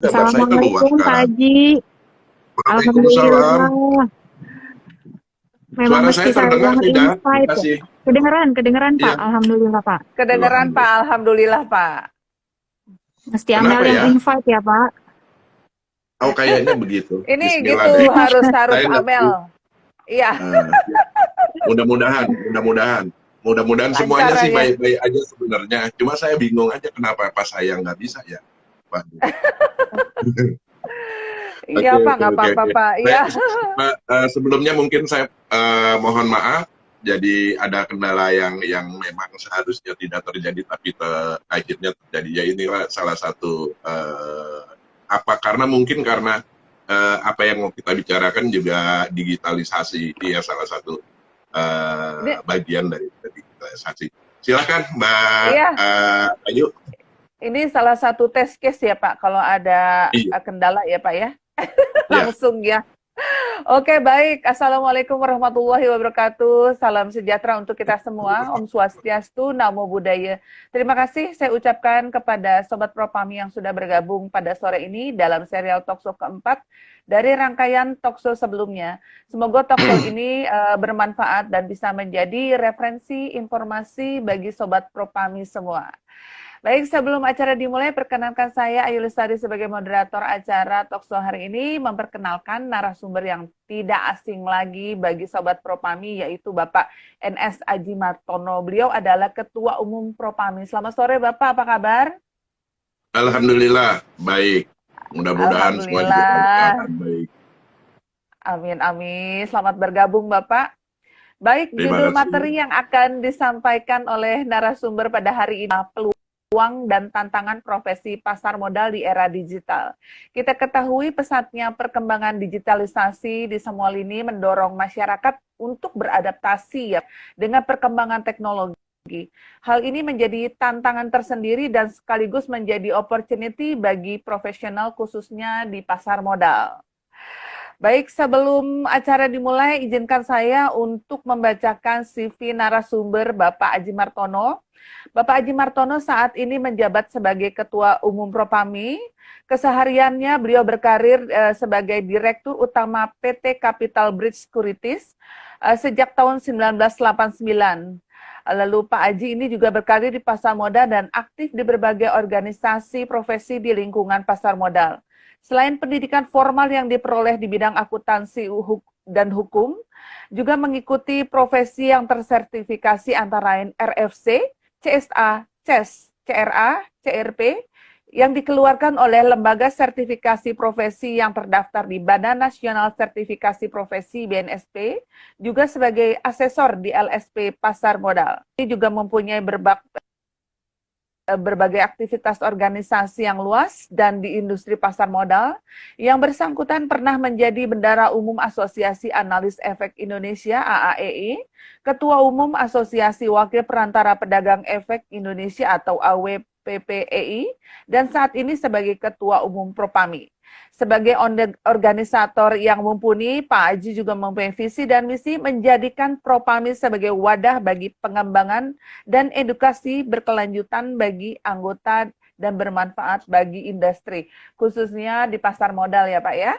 Gambar saya keluar Assalamualaikum Pak sekarang. Haji. Waalaikumsalam. Alhamdulillah. Memang Suara meski saya saya terdengar tidak? nge-invite ya. Makasih. Kedengeran Pak. Iya. Alhamdulillah Pak. Kedengeran Pak, Alhamdulillah. alhamdulillah Pak. Mesti Amel Kenapa yang ya? invite ya Pak. Oh, kayaknya begitu. Ini Bismillah gitu deh. harus Saya nggak Amel. Iya, mudah-mudahan lancar semuanya sih aja. baik-baik aja sebenarnya. Cuma saya bingung aja kenapa pas saya nggak bisa ya. Waduh. Iya Oke, Pak, oke, nggak oke, apa-apa oke. Pak. Iya. Sebelumnya mungkin saya mohon maaf. Jadi ada kendala yang memang seharusnya tidak terjadi tapi akhirnya terjadi. Ya inilah salah satu karena mungkin karena apa yang mau kita bicarakan juga digitalisasi, dia salah satu bagian dari digitalisasi. Silakan Mbak Iya. Ayu. Ini salah satu test case ya Pak, kalau ada Iya. kendala ya Pak ya. Iya. Langsung ya. Oke, baik. Assalamualaikum warahmatullahi wabarakatuh. Salam sejahtera untuk kita semua. Om Swastiastu, Namo Buddhaya. Terima kasih saya ucapkan kepada Sobat Propami yang sudah bergabung pada sore ini dalam serial Talkshow keempat dari rangkaian Talkshow sebelumnya. Semoga Talkshow ini bermanfaat dan bisa menjadi referensi informasi bagi Sobat Propami semua. Baik, sebelum acara dimulai, perkenankan saya Ayu Lestari sebagai moderator acara Talkshow hari ini memperkenalkan narasumber yang tidak asing lagi bagi Sobat Propami, yaitu Bapak NS Aji Martono. Beliau adalah Ketua Umum Propami. Selamat sore Bapak, apa kabar? Alhamdulillah, baik. Mudah-mudahan semua juga dalam baik. Amin, amin. Selamat bergabung Bapak. Baik, judul materi yang akan disampaikan oleh narasumber pada hari ini, peluang dan tantangan profesi pasar modal di era digital. Kita ketahui pesatnya perkembangan digitalisasi di semua lini mendorong masyarakat untuk beradaptasi ya dengan perkembangan teknologi. Hal ini menjadi tantangan tersendiri dan sekaligus menjadi opportunity bagi profesional khususnya di pasar modal. Baik, sebelum acara dimulai, izinkan saya untuk membacakan CV narasumber Bapak Aji Martono. Bapak Aji Martono saat ini menjabat sebagai Ketua Umum Propami. Kesehariannya beliau berkarir sebagai Direktur Utama PT Capital Bridge Securities sejak tahun 1989. Lalu Pak Aji ini juga berkarir di pasar modal dan aktif di berbagai organisasi profesi di lingkungan pasar modal. Selain pendidikan formal yang diperoleh di bidang akuntansi dan hukum, juga mengikuti profesi yang tersertifikasi antara lain RFC, CSA, CES, CRA, CRP, yang dikeluarkan oleh Lembaga Sertifikasi Profesi yang terdaftar di Badan Nasional Sertifikasi Profesi BNSP, juga sebagai asesor di LSP Pasar Modal. Ini juga mempunyai berbagai aktivitas organisasi yang luas dan di industri pasar modal. Yang bersangkutan pernah menjadi Bendara Umum Asosiasi Analis Efek Indonesia AAEI, Ketua Umum Asosiasi Wakil Perantara Pedagang Efek Indonesia atau AWPPEI, dan saat ini sebagai Ketua Umum Propami. Sebagai organisator yang mumpuni, Pak Aji juga mempunyai visi dan misi menjadikan Propami sebagai wadah bagi pengembangan dan edukasi berkelanjutan bagi anggota dan bermanfaat bagi industri, khususnya di pasar modal ya Pak ya.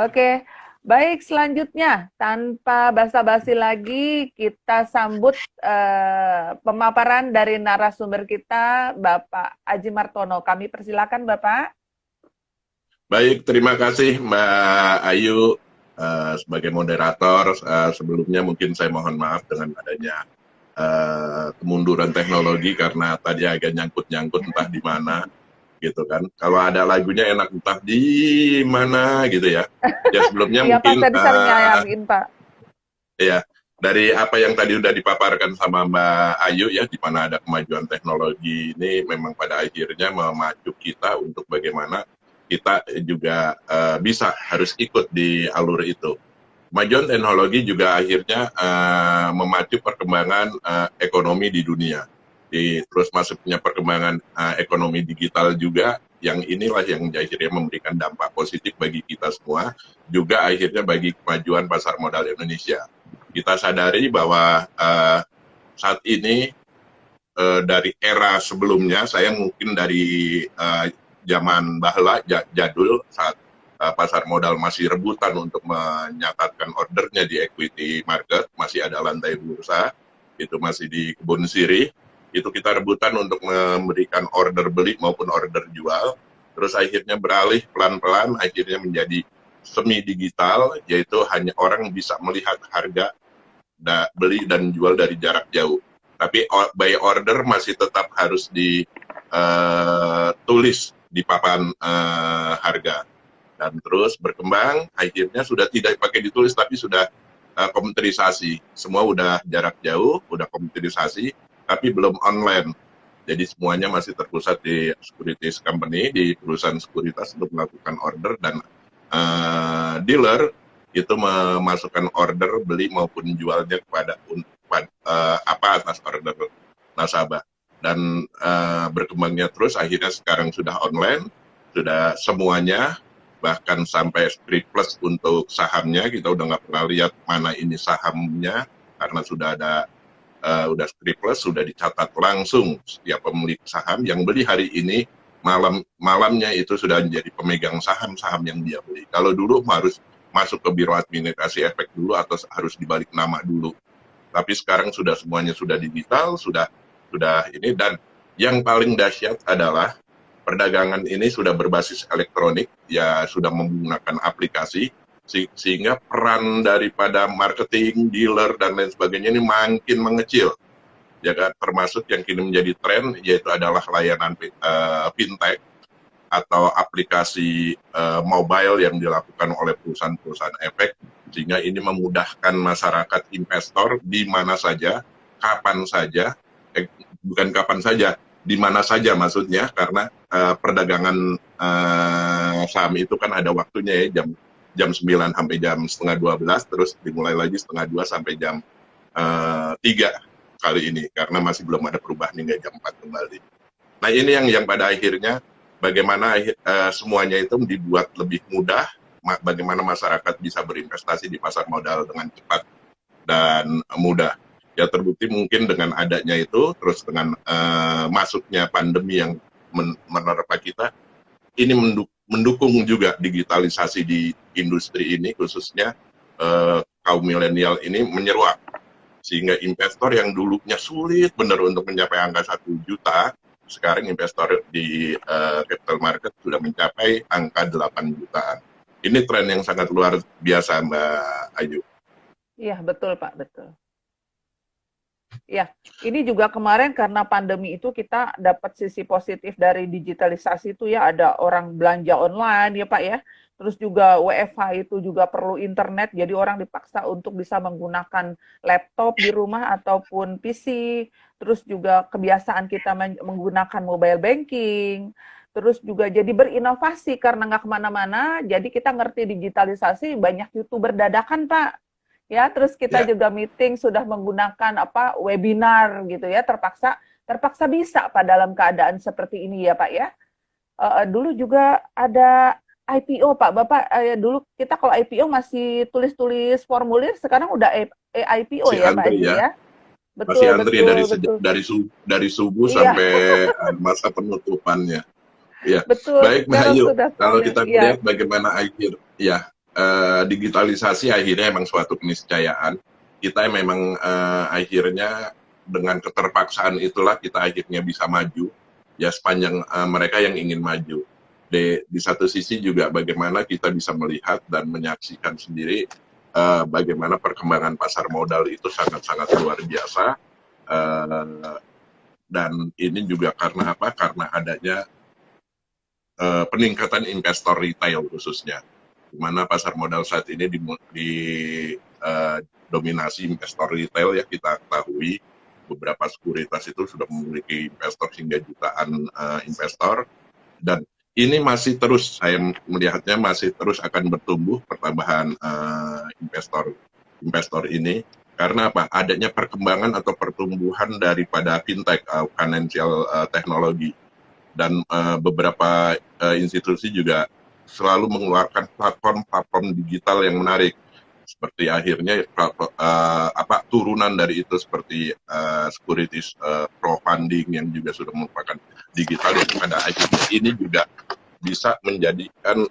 Oke, baik, selanjutnya tanpa basa-basi lagi kita sambut pemaparan dari narasumber kita Bapak Aji Martono. Kami persilakan Bapak. Baik, terima kasih Mbak Ayu sebagai moderator. Sebelumnya mungkin saya mohon maaf dengan adanya kemunduran teknologi karena tadi agak nyangkut-nyangkut entah di mana gitu kan. Kalau ada lagunya enak entah di mana gitu ya. Ya sebelumnya ya, mungkin Pak, tadi saya nyayangin Pak. Ya, dari apa yang tadi udah dipaparkan sama Mbak Ayu ya, di mana ada kemajuan teknologi ini memang pada akhirnya memacu kita untuk bagaimana kita juga harus ikut di alur itu. Kemajuan teknologi juga akhirnya memacu perkembangan ekonomi di dunia. Terus masuknya perkembangan ekonomi digital juga, yang inilah yang akhirnya memberikan dampak positif bagi kita semua, juga akhirnya bagi kemajuan pasar modal Indonesia. Kita sadari bahwa saat ini dari era sebelumnya, saya mungkin dari zaman bahla jadul saat pasar modal masih rebutan untuk menyatatkan ordernya di equity market, masih ada lantai bursa, itu masih di kebun sirih, itu kita rebutan untuk memberikan order beli maupun order jual, terus akhirnya beralih pelan-pelan, akhirnya menjadi semi digital, yaitu hanya orang bisa melihat harga beli dan jual dari jarak jauh. Tapi by order masih tetap harus ditulis di papan harga. Dan terus berkembang, akhirnya sudah tidak pakai ditulis, tapi sudah komputerisasi. Semua udah jarak jauh, udah komputerisasi, tapi belum online. Jadi semuanya masih terpusat di securities company, di perusahaan sekuritas untuk melakukan order, dan dealer itu memasukkan order beli maupun jualnya kepada atas order nasabah. Dan berkembangnya terus, akhirnya sekarang sudah online, sudah semuanya, bahkan sampai scriptless untuk sahamnya, kita udah nggak pernah lihat mana ini sahamnya, karena sudah ada udah scriptless, sudah dicatat langsung setiap pemilik saham yang beli hari ini, malamnya itu sudah menjadi pemegang saham-saham yang dia beli. Kalau dulu harus masuk ke biro administrasi efek dulu atau harus dibalik nama dulu. Tapi sekarang sudah semuanya sudah digital, sudah ini, dan yang paling dahsyat adalah perdagangan ini sudah berbasis elektronik, ya sudah menggunakan aplikasi, sehingga peran daripada marketing, dealer, dan lain sebagainya ini makin mengecil. Ya kan? Termasuk yang kini menjadi tren, yaitu adalah layanan fintech atau aplikasi mobile yang dilakukan oleh perusahaan-perusahaan efek, sehingga ini memudahkan masyarakat investor di mana saja, kapan saja, bukan kapan saja, di mana saja maksudnya, karena perdagangan saham itu kan ada waktunya ya, jam 9 sampai jam setengah 12, terus dimulai lagi setengah 2 sampai jam 3 kali ini, karena masih belum ada perubahan hingga jam 4 kembali. Nah ini yang pada akhirnya bagaimana semuanya itu dibuat lebih mudah, bagaimana masyarakat bisa berinvestasi di pasar modal dengan cepat dan mudah. Ya terbukti mungkin dengan adanya itu, terus dengan masuknya pandemi yang menerpa kita, ini mendukung juga digitalisasi di industri ini, khususnya kaum milenial ini menyeruak. Sehingga investor yang dulunya sulit benar untuk mencapai angka 1 juta, sekarang investor di capital market sudah mencapai angka 8 jutaan. Ini tren yang sangat luar biasa, Mbak Ayu. Iya, betul Pak, betul. Ya, ini juga kemarin karena pandemi itu kita dapat sisi positif dari digitalisasi itu ya, ada orang belanja online ya Pak ya, terus juga WFH itu juga perlu internet, jadi orang dipaksa untuk bisa menggunakan laptop di rumah ataupun PC, terus juga kebiasaan kita menggunakan mobile banking, terus juga jadi berinovasi karena nggak kemana-mana, jadi kita ngerti digitalisasi, banyak YouTuber dadakan Pak. Ya, terus kita juga meeting sudah menggunakan webinar gitu ya, terpaksa bisa Pak dalam keadaan seperti ini ya Pak ya. Dulu juga ada IPO Pak, Bapak dulu kita kalau IPO masih tulis-tulis formulir, sekarang udah IPO ya Pak ya. Betul, masih antri betul. dari subuh sampai masa penutupannya. Ya. Betul. Baik Mbak Ayu, kalau kita lihat bagaimana digitalisasi akhirnya memang suatu keniscayaan. Kita memang akhirnya dengan keterpaksaan itulah kita akhirnya bisa maju. Ya sepanjang mereka yang ingin maju. Di satu sisi juga bagaimana kita bisa melihat dan menyaksikan sendiri bagaimana perkembangan pasar modal itu sangat-sangat luar biasa. Dan ini juga karena apa? Karena adanya peningkatan investor retail khususnya. Di mana pasar modal saat ini dominasi investor retail ya, kita ketahui beberapa sekuritas itu sudah memiliki investor hingga jutaan investor, dan ini masih terus, saya melihatnya masih terus akan bertumbuh pertambahan investor ini, karena apa? Adanya perkembangan atau pertumbuhan daripada fintech, financial teknologi, dan beberapa institusi juga selalu mengeluarkan platform digital yang menarik, seperti akhirnya turunan dari itu seperti securities crowdfunding yang juga sudah merupakan digital, yang pada akhirnya ini juga bisa menjadikan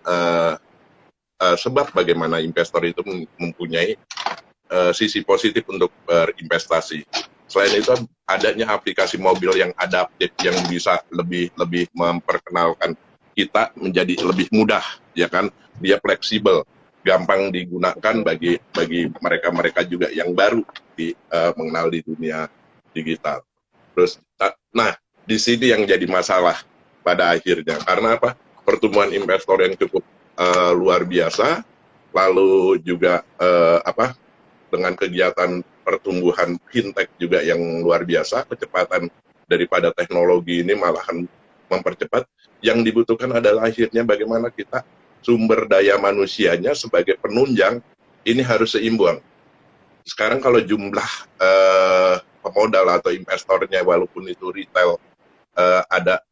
sebab bagaimana investor itu mempunyai sisi positif untuk berinvestasi. Selain itu, adanya aplikasi mobil yang adaptif yang bisa lebih memperkenalkan kita menjadi lebih mudah, ya kan? Dia fleksibel, gampang digunakan bagi mereka juga yang baru mengenal di dunia digital. Terus, nah di sini yang jadi masalah pada akhirnya, karena apa? Pertumbuhan investor yang cukup luar biasa, lalu juga dengan kegiatan pertumbuhan fintech juga yang luar biasa, kecepatan daripada teknologi ini malahan mempercepat. Yang dibutuhkan adalah akhirnya bagaimana kita sumber daya manusianya sebagai penunjang ini harus seimbang. Sekarang kalau jumlah pemodal atau investornya walaupun itu retail ada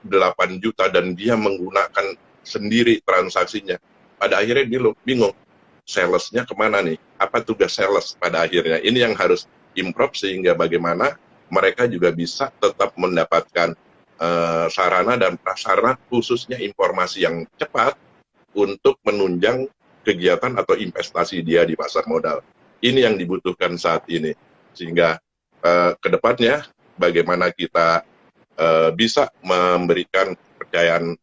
8 juta dan dia menggunakan sendiri transaksinya, pada akhirnya dia bingung, salesnya kemana nih? Apa tugas sales pada akhirnya? Ini yang harus improve sehingga bagaimana mereka juga bisa tetap mendapatkan sarana dan prasarana, khususnya informasi yang cepat untuk menunjang kegiatan atau investasi dia di pasar modal. Ini yang dibutuhkan saat ini. Sehingga ke depannya bagaimana kita bisa memberikan kepercayaan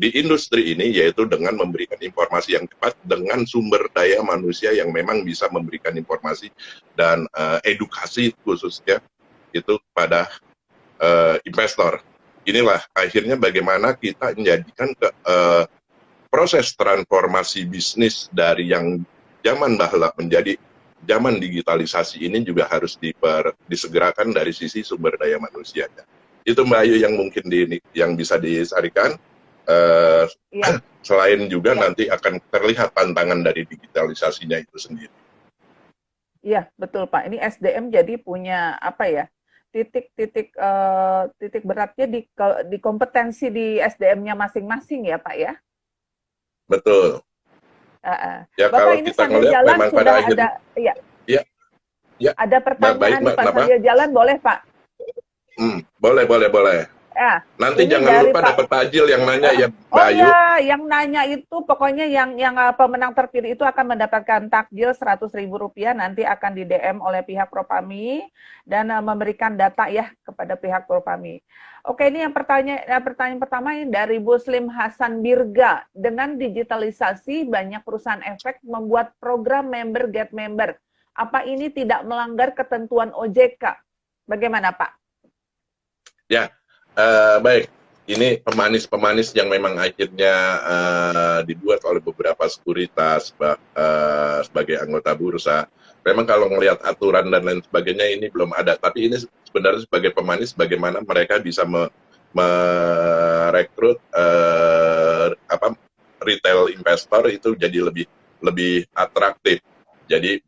di industri ini, yaitu dengan memberikan informasi yang cepat dengan sumber daya manusia yang memang bisa memberikan informasi dan edukasi khususnya itu pada investor. Inilah akhirnya bagaimana kita menjadikan proses transformasi bisnis dari yang zaman bahla menjadi zaman digitalisasi ini juga harus disegerakan dari sisi sumber daya manusianya. Itu Mbak Ayu yang mungkin yang bisa disarikan. Iya. Selain juga nanti akan terlihat tantangan dari digitalisasinya itu sendiri. Iya, betul Pak. Ini SDM jadi punya apa ya? Titik beratnya di kompetensi di SDM-nya masing-masing ya Pak ya. Betul. Ya, Bapak kalau ini kita sambil ngelihat jalan memang sudah pada akhirnya, ya. Ada pertanyaan Mbak, Pak kenapa? sambil jalan boleh Pak? Boleh. Ya. Nanti Ini jangan dari lupa Pak. dapat takjil yang nanya ya Mbak Oh Ayu. ya, yang nanya itu pokoknya yang pemenang terpilih itu akan mendapatkan takjil Rp100.000, nanti akan di DM oleh pihak Propami dan memberikan data ya kepada pihak Propami. Oke, ini yang pertanyaan pertama ini dari Muslim Hasan Birga. Dengan digitalisasi banyak perusahaan efek membuat program member get member. Apa ini tidak melanggar ketentuan OJK? Bagaimana Pak? Ya, baik. Ini pemanis-pemanis yang memang akhirnya dibuat oleh beberapa sekuritas sebagai anggota bursa. Memang kalau melihat aturan dan lain sebagainya ini belum ada. Tapi ini sebenarnya sebagai pemanis bagaimana mereka bisa merekrut retail investor itu jadi lebih atraktif. Jadi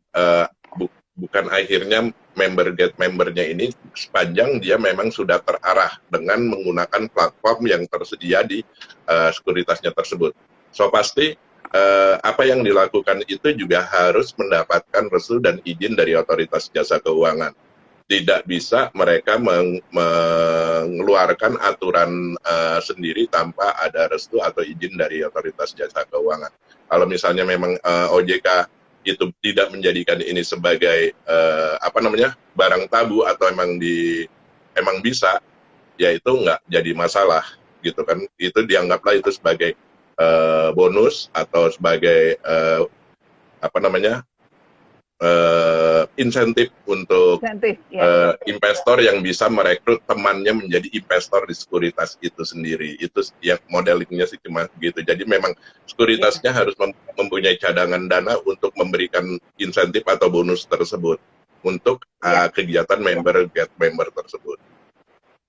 bukan akhirnya member get membernya ini sepanjang dia memang sudah terarah dengan menggunakan platform yang tersedia di sekuritasnya tersebut. So pasti apa yang dilakukan itu juga harus mendapatkan restu dan izin dari otoritas jasa keuangan. Tidak bisa mereka mengeluarkan aturan sendiri tanpa ada restu atau izin dari otoritas jasa keuangan. Kalau misalnya memang OJK itu tidak menjadikan ini sebagai barang tabu atau emang bisa, ya itu nggak jadi masalah gitu kan. Itu dianggaplah itu sebagai bonus atau sebagai insentif untuk investor yang bisa merekrut temannya menjadi investor di sekuritas itu sendiri. Itu ya modelingnya sih cuma gitu. Jadi memang sekuritasnya harus mempunyai cadangan dana untuk memberikan insentif atau bonus tersebut untuk kegiatan member get member tersebut.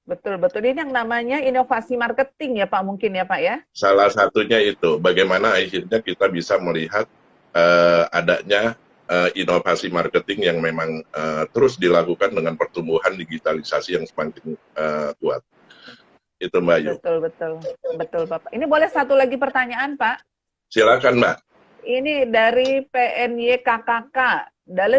Betul. Ini yang namanya inovasi marketing ya Pak, mungkin ya Pak ya? Salah satunya itu, bagaimana akhirnya kita bisa melihat adanya inovasi marketing yang memang terus dilakukan dengan pertumbuhan digitalisasi yang semakin kuat. Itu Mbak Ayu. Betul Bapak. Ini boleh satu lagi pertanyaan Pak? Silakan Mbak. Ini dari PNYKKK.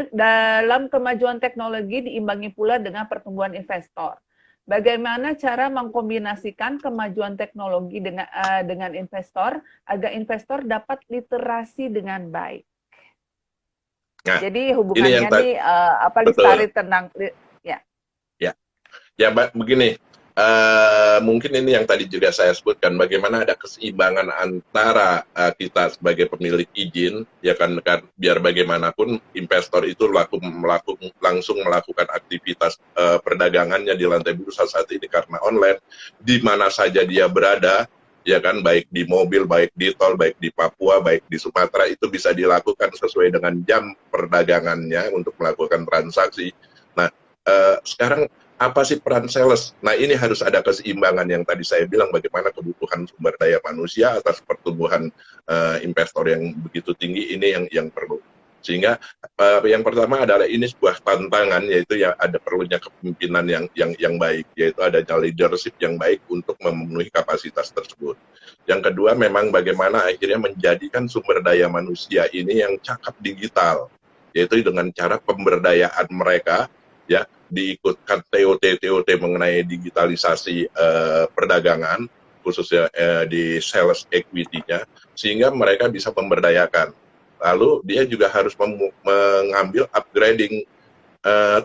Dalam kemajuan teknologi diimbangi pula dengan pertumbuhan investor. Bagaimana cara mengkombinasikan kemajuan teknologi dengan investor agar investor dapat literasi dengan baik? Nah, Jadi ini hubungannya yang nih lestari tenang ya. Ya, begini. Mungkin ini yang tadi juga saya sebutkan, bagaimana ada keseimbangan antara kita sebagai pemilik izin, ya kan, biar bagaimanapun investor itu langsung melakukan aktivitas perdagangannya di lantai bursa saat ini karena online, di mana saja dia berada, ya kan, baik di mobil, baik di tol, baik di Papua, baik di Sumatera, itu bisa dilakukan sesuai dengan jam perdagangannya untuk melakukan transaksi. Nah, sekarang apa sih peran sales? Nah, ini harus ada keseimbangan yang tadi saya bilang, bagaimana kebutuhan sumber daya manusia atas pertumbuhan investor yang begitu tinggi, ini yang perlu. Sehingga yang pertama adalah ini sebuah tantangan, yaitu ya ada perlunya kepemimpinan yang baik, yaitu adanya leadership yang baik untuk memenuhi kapasitas tersebut. Yang kedua memang bagaimana akhirnya menjadikan sumber daya manusia ini yang cakap digital, yaitu dengan cara pemberdayaan mereka, ya, diikutkan TOT mengenai digitalisasi perdagangan, khususnya di sales equity-nya, sehingga mereka bisa memberdayakan. Lalu dia juga harus mengambil upgrading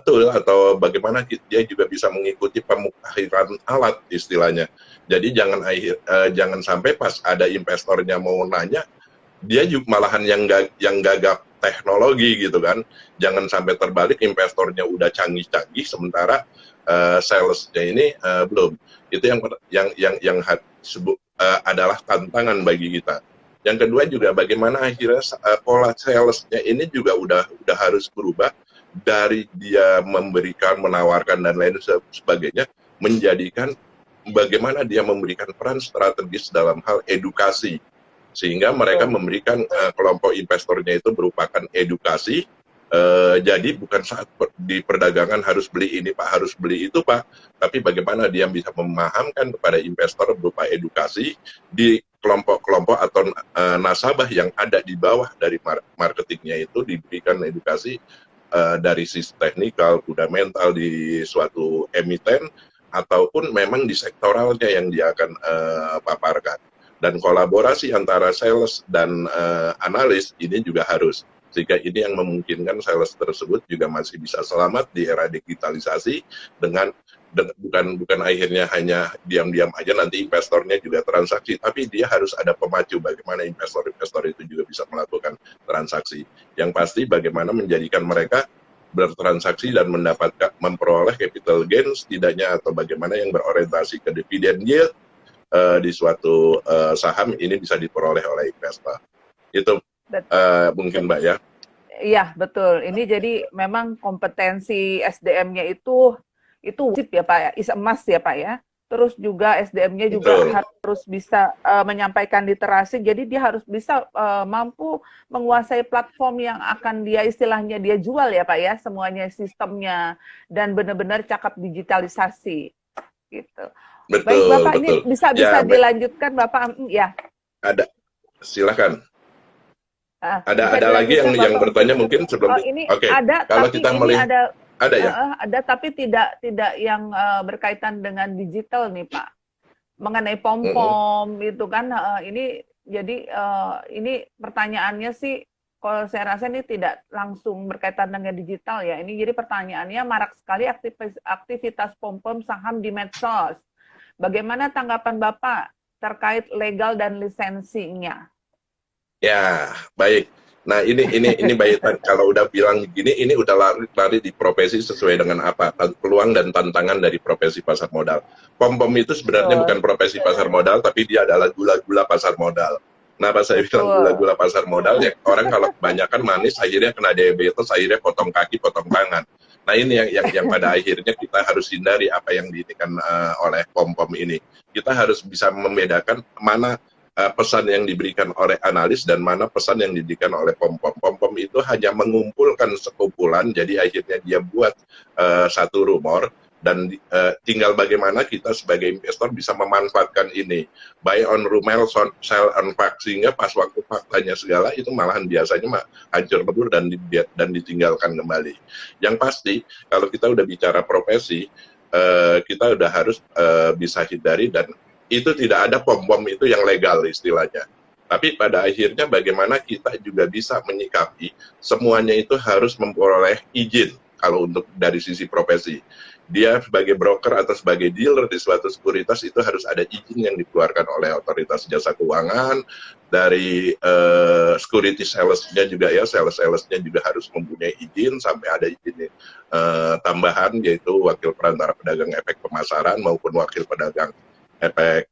tool, atau bagaimana dia juga bisa mengikuti pemukhiran alat istilahnya. Jadi jangan sampai pas ada investornya mau nanya, dia juga malahan yang gagap teknologi gitu kan. Jangan sampai terbalik, investornya udah canggih-canggih sementara salesnya ini belum. Itu yang adalah tantangan bagi kita. Yang kedua juga bagaimana akhirnya pola salesnya ini juga udah harus berubah dari dia memberikan, menawarkan dan lain sebagainya, menjadikan bagaimana dia memberikan peran strategis dalam hal edukasi, sehingga mereka memberikan kelompok investornya itu merupakan edukasi. Jadi bukan saat di perdagangan harus beli ini Pak, harus beli itu Pak, tapi bagaimana dia bisa memahamkan kepada investor berupa edukasi di kelompok-kelompok atau nasabah yang ada di bawah dari marketingnya, itu diberikan edukasi dari sisi teknikal, fundamental di suatu emiten, ataupun memang di sektoralnya yang dia akan paparkan. Dan kolaborasi antara sales dan analis ini juga harus, sehingga ini yang memungkinkan sales tersebut juga masih bisa selamat di era digitalisasi dengan bukan akhirnya hanya diam-diam aja nanti investornya juga transaksi, tapi dia harus ada pemacu bagaimana investor itu juga bisa melakukan transaksi. Yang pasti bagaimana menjadikan mereka bertransaksi dan memperoleh capital gain setidaknya, atau bagaimana yang berorientasi ke dividend yield di suatu saham ini bisa diperoleh oleh investor. Itu mungkin Mbak ya. Iya, betul. Ini jadi memang kompetensi SDM-nya itu wajib ya Pak ya, is emas ya Pak ya. Terus juga SDM-nya juga harus bisa menyampaikan literasi, jadi dia harus bisa mampu menguasai platform yang akan dia istilahnya dia jual ya Pak ya, semuanya sistemnya, dan benar-benar cakap digitalisasi gitu. Betul, baik Bapak, betul. Ini bisa dilanjutkan Bapak ya. Ada, silakan. Ada lagi yang bertanya mungkin sebelum Oke. Ada, kalau kita melihat ada ya? Ada, tapi tidak yang berkaitan dengan digital nih Pak. Mengenai pom-pom itu kan, ini jadi ini pertanyaannya sih, kalau saya rasa ini tidak langsung berkaitan dengan digital ya. Ini jadi pertanyaannya, marak sekali aktivitas pom-pom saham di medsos. Bagaimana tanggapan Bapak terkait legal dan lisensinya? Ya, baik. Nah, ini baik. Kalau udah bilang begini, ini udah lari di profesi sesuai dengan apa? Peluang dan tantangan dari profesi pasar modal. Pom-pom itu sebenarnya bukan profesi pasar modal, tapi dia adalah gula-gula pasar modal. Kenapa saya bilang gula-gula pasar modal? Ya, orang kalau kebanyakan manis, akhirnya kena diabetes, akhirnya potong kaki, potong tangan. Nah, ini yang pada akhirnya kita harus hindari apa yang diinginkan oleh pom-pom ini. Kita harus bisa membedakan mana pesan yang diberikan oleh analis dan mana pesan yang diberikan oleh pom-pom. Pom-pom itu hanya mengumpulkan sekumpulan, jadi akhirnya dia buat satu rumor, dan tinggal bagaimana kita sebagai investor bisa memanfaatkan ini. Buy on rumor, sell on fact, sehingga pas waktu faktanya segala itu malahan biasanya hancur lebur dan ditinggalkan kembali. Yang pasti, kalau kita udah bicara profesi, kita udah harus bisa hindari, dan itu tidak ada pom-pom itu yang legal istilahnya. Tapi pada akhirnya bagaimana kita juga bisa menyikapi semuanya itu harus memperoleh izin kalau untuk dari sisi profesi. Dia sebagai broker atau sebagai dealer di suatu sekuritas itu harus ada izin yang dikeluarkan oleh otoritas jasa keuangan, dari security sales-nya juga ya, sales-nya juga harus mempunyai izin, sampai ada izin tambahan yaitu wakil perantara pedagang efek pemasaran maupun wakil pedagang efek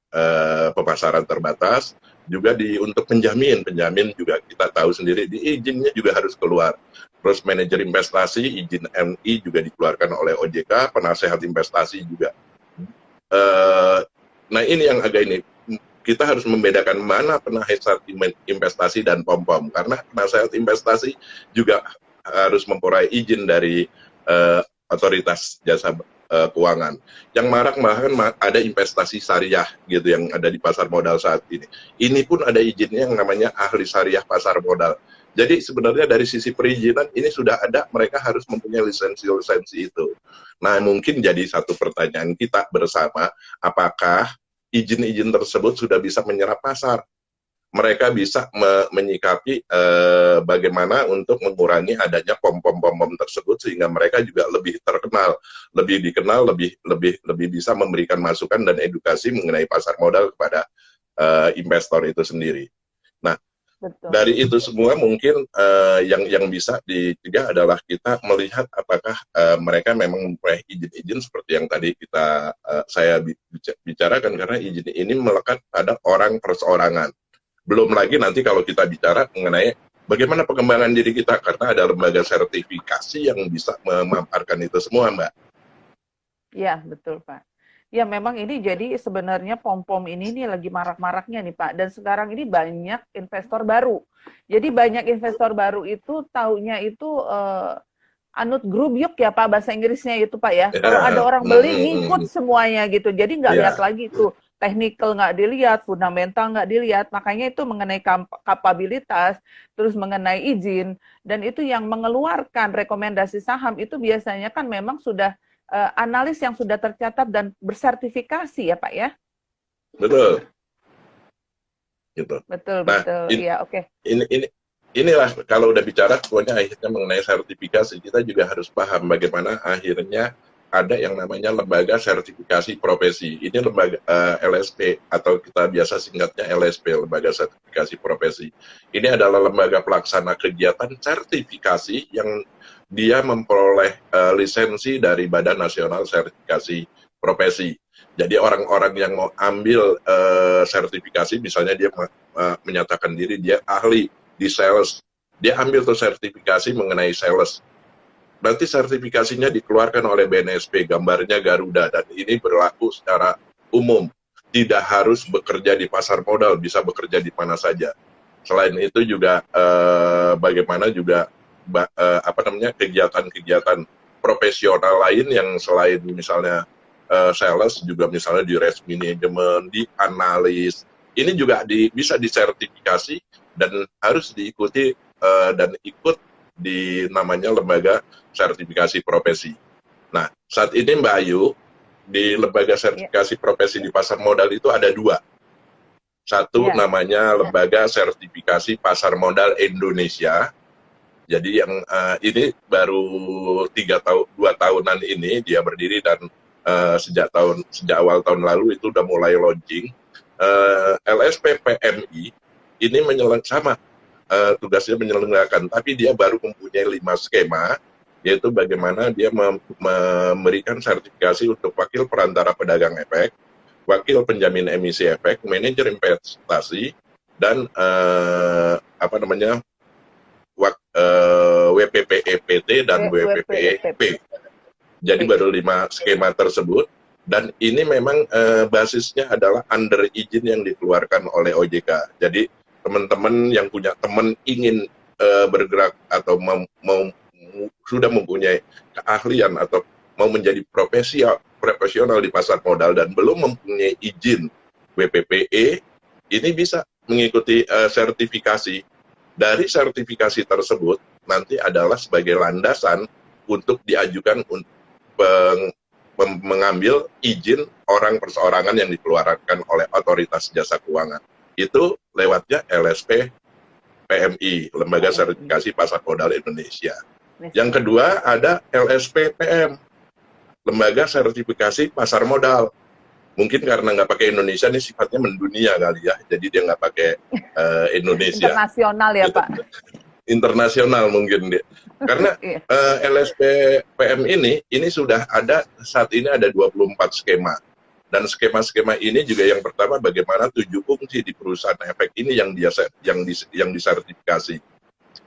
pemasaran terbatas. Juga untuk penjamin juga kita tahu sendiri di izinnya juga harus keluar. Terus manajer investasi, izin MI juga dikeluarkan oleh OJK, penasehat investasi juga. Nah ini yang agak ini, kita harus membedakan mana penasehat investasi dan pom-pom, karena penasehat investasi juga harus memperoleh izin dari otoritas jasa keuangan. Yang marak bahkan ada investasi syariah gitu yang ada di pasar modal saat ini. Ini pun ada izinnya yang namanya ahli syariah pasar modal. Jadi sebenarnya dari sisi perizinan ini sudah ada, mereka harus mempunyai lisensi itu. Nah mungkin jadi satu pertanyaan kita bersama, apakah izin-izin tersebut sudah bisa menyerap pasar? Mereka bisa menyikapi bagaimana untuk mengurangi adanya pom-pom tersebut, sehingga mereka juga lebih terkenal, lebih dikenal, lebih bisa memberikan masukan dan edukasi mengenai pasar modal kepada investor itu sendiri. Nah, Betul. dari itu semua mungkin yang bisa dicegah adalah kita melihat apakah mereka memang mempunyai izin-izin seperti yang tadi saya bicarakan, karena izin ini melekat pada orang perseorangan. Belum lagi nanti kalau kita bicara mengenai bagaimana pengembangan diri kita, karena ada lembaga sertifikasi yang bisa memaparkan itu semua, Mbak. Ya, betul, Pak. Ya, memang ini jadi sebenarnya pom-pom ini nih lagi marak-maraknya nih, Pak. Dan sekarang ini banyak investor baru. Jadi banyak investor baru itu taunya itu anut grup yuk ya, Pak, bahasa Inggrisnya itu, Pak ya. Kalau ada orang beli, ngikut semuanya gitu. Jadi nggak lihat lagi tuh. Technical nggak dilihat, fundamental nggak dilihat, makanya itu mengenai kapabilitas, terus mengenai izin, dan itu yang mengeluarkan rekomendasi saham itu biasanya kan memang sudah analis yang sudah tercatat dan bersertifikasi ya Pak ya? Betul. Gitu. Betul, betul. Iya, oke. Inilah kalau udah bicara pokoknya akhirnya mengenai sertifikasi, kita juga harus paham bagaimana akhirnya ada yang namanya lembaga sertifikasi profesi. Ini lembaga LSP atau kita biasa singkatnya LSP, lembaga sertifikasi profesi. Ini adalah lembaga pelaksana kegiatan sertifikasi yang dia memperoleh lisensi dari Badan Nasional Sertifikasi Profesi. Jadi orang-orang yang mau ambil sertifikasi, misalnya dia menyatakan diri dia ahli di sales, dia ambil tuh sertifikasi mengenai sales. Nanti sertifikasinya dikeluarkan oleh BNSP, gambarnya Garuda, dan ini berlaku secara umum. Tidak harus bekerja di pasar modal, bisa bekerja di mana saja. Selain itu juga bagaimana juga kegiatan-kegiatan profesional lain yang selain misalnya sales, juga misalnya di risk management, di analis, ini juga bisa disertifikasi dan harus diikuti dan ikut di namanya lembaga sertifikasi profesi. Nah, saat ini Mbak Ayu, di lembaga sertifikasi profesi di pasar modal itu ada dua. Satu namanya lembaga sertifikasi pasar modal Indonesia. Jadi yang ini baru 2 tahunan ini dia berdiri, dan sejak awal tahun lalu itu udah mulai launching. LSP PMI ini sama. Tugasnya menyelenggarakan, tapi dia baru mempunyai 5 skema, yaitu bagaimana dia memberikan sertifikasi untuk wakil perantara pedagang efek, wakil penjamin emisi efek, manajer investasi, dan WPPEPT dan WPPEP. Jadi baru 5 skema tersebut, dan ini memang basisnya adalah under izin yang dikeluarkan oleh OJK. Jadi teman-teman yang punya teman ingin bergerak atau sudah mempunyai keahlian atau mau menjadi profesional di pasar modal dan belum mempunyai izin WPPE, ini bisa mengikuti sertifikasi. Dari sertifikasi tersebut nanti adalah sebagai landasan untuk diajukan mengambil izin orang perseorangan yang dikeluarkan oleh otoritas jasa keuangan. Itu lewatnya LSP PMI, Lembaga Sertifikasi Pasar Modal Indonesia. Yang kedua ada LSPPM, Lembaga Sertifikasi Pasar Modal. Mungkin karena nggak pakai Indonesia, ini sifatnya mendunia kali ya, jadi dia nggak pakai Indonesia. Internasional ya Pak? Internasional mungkin dia. Karena LSPPM ini sudah ada, saat ini ada 24 skema. Dan skema-skema ini juga yang pertama bagaimana 7 fungsi di perusahaan efek ini yang disertifikasi.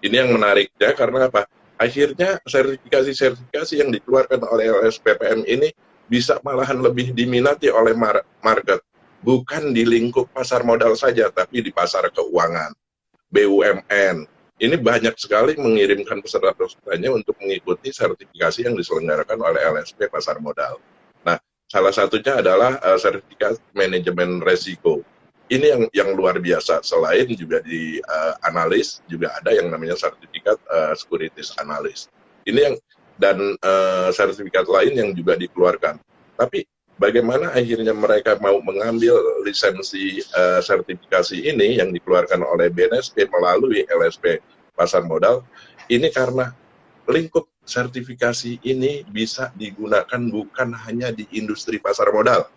Ini yang menariknya karena apa? Akhirnya sertifikasi yang dikeluarkan oleh LSPPM ini bisa malahan lebih diminati oleh market. Bukan di lingkup pasar modal saja, tapi di pasar keuangan, BUMN. Ini banyak sekali mengirimkan peserta-pesertanya untuk mengikuti sertifikasi yang diselenggarakan oleh LSP Pasar Modal. Nah, salah satunya adalah sertifikat manajemen resiko. Ini yang luar biasa. Selain juga di analis, juga ada yang namanya sertifikat securities analyst. Ini yang dan sertifikat lain yang juga dikeluarkan. Tapi bagaimana akhirnya mereka mau mengambil lisensi sertifikasi ini yang dikeluarkan oleh BNSP melalui LSP Pasar Modal? Ini karena lingkup sertifikasi ini bisa digunakan bukan hanya di industri pasar modal.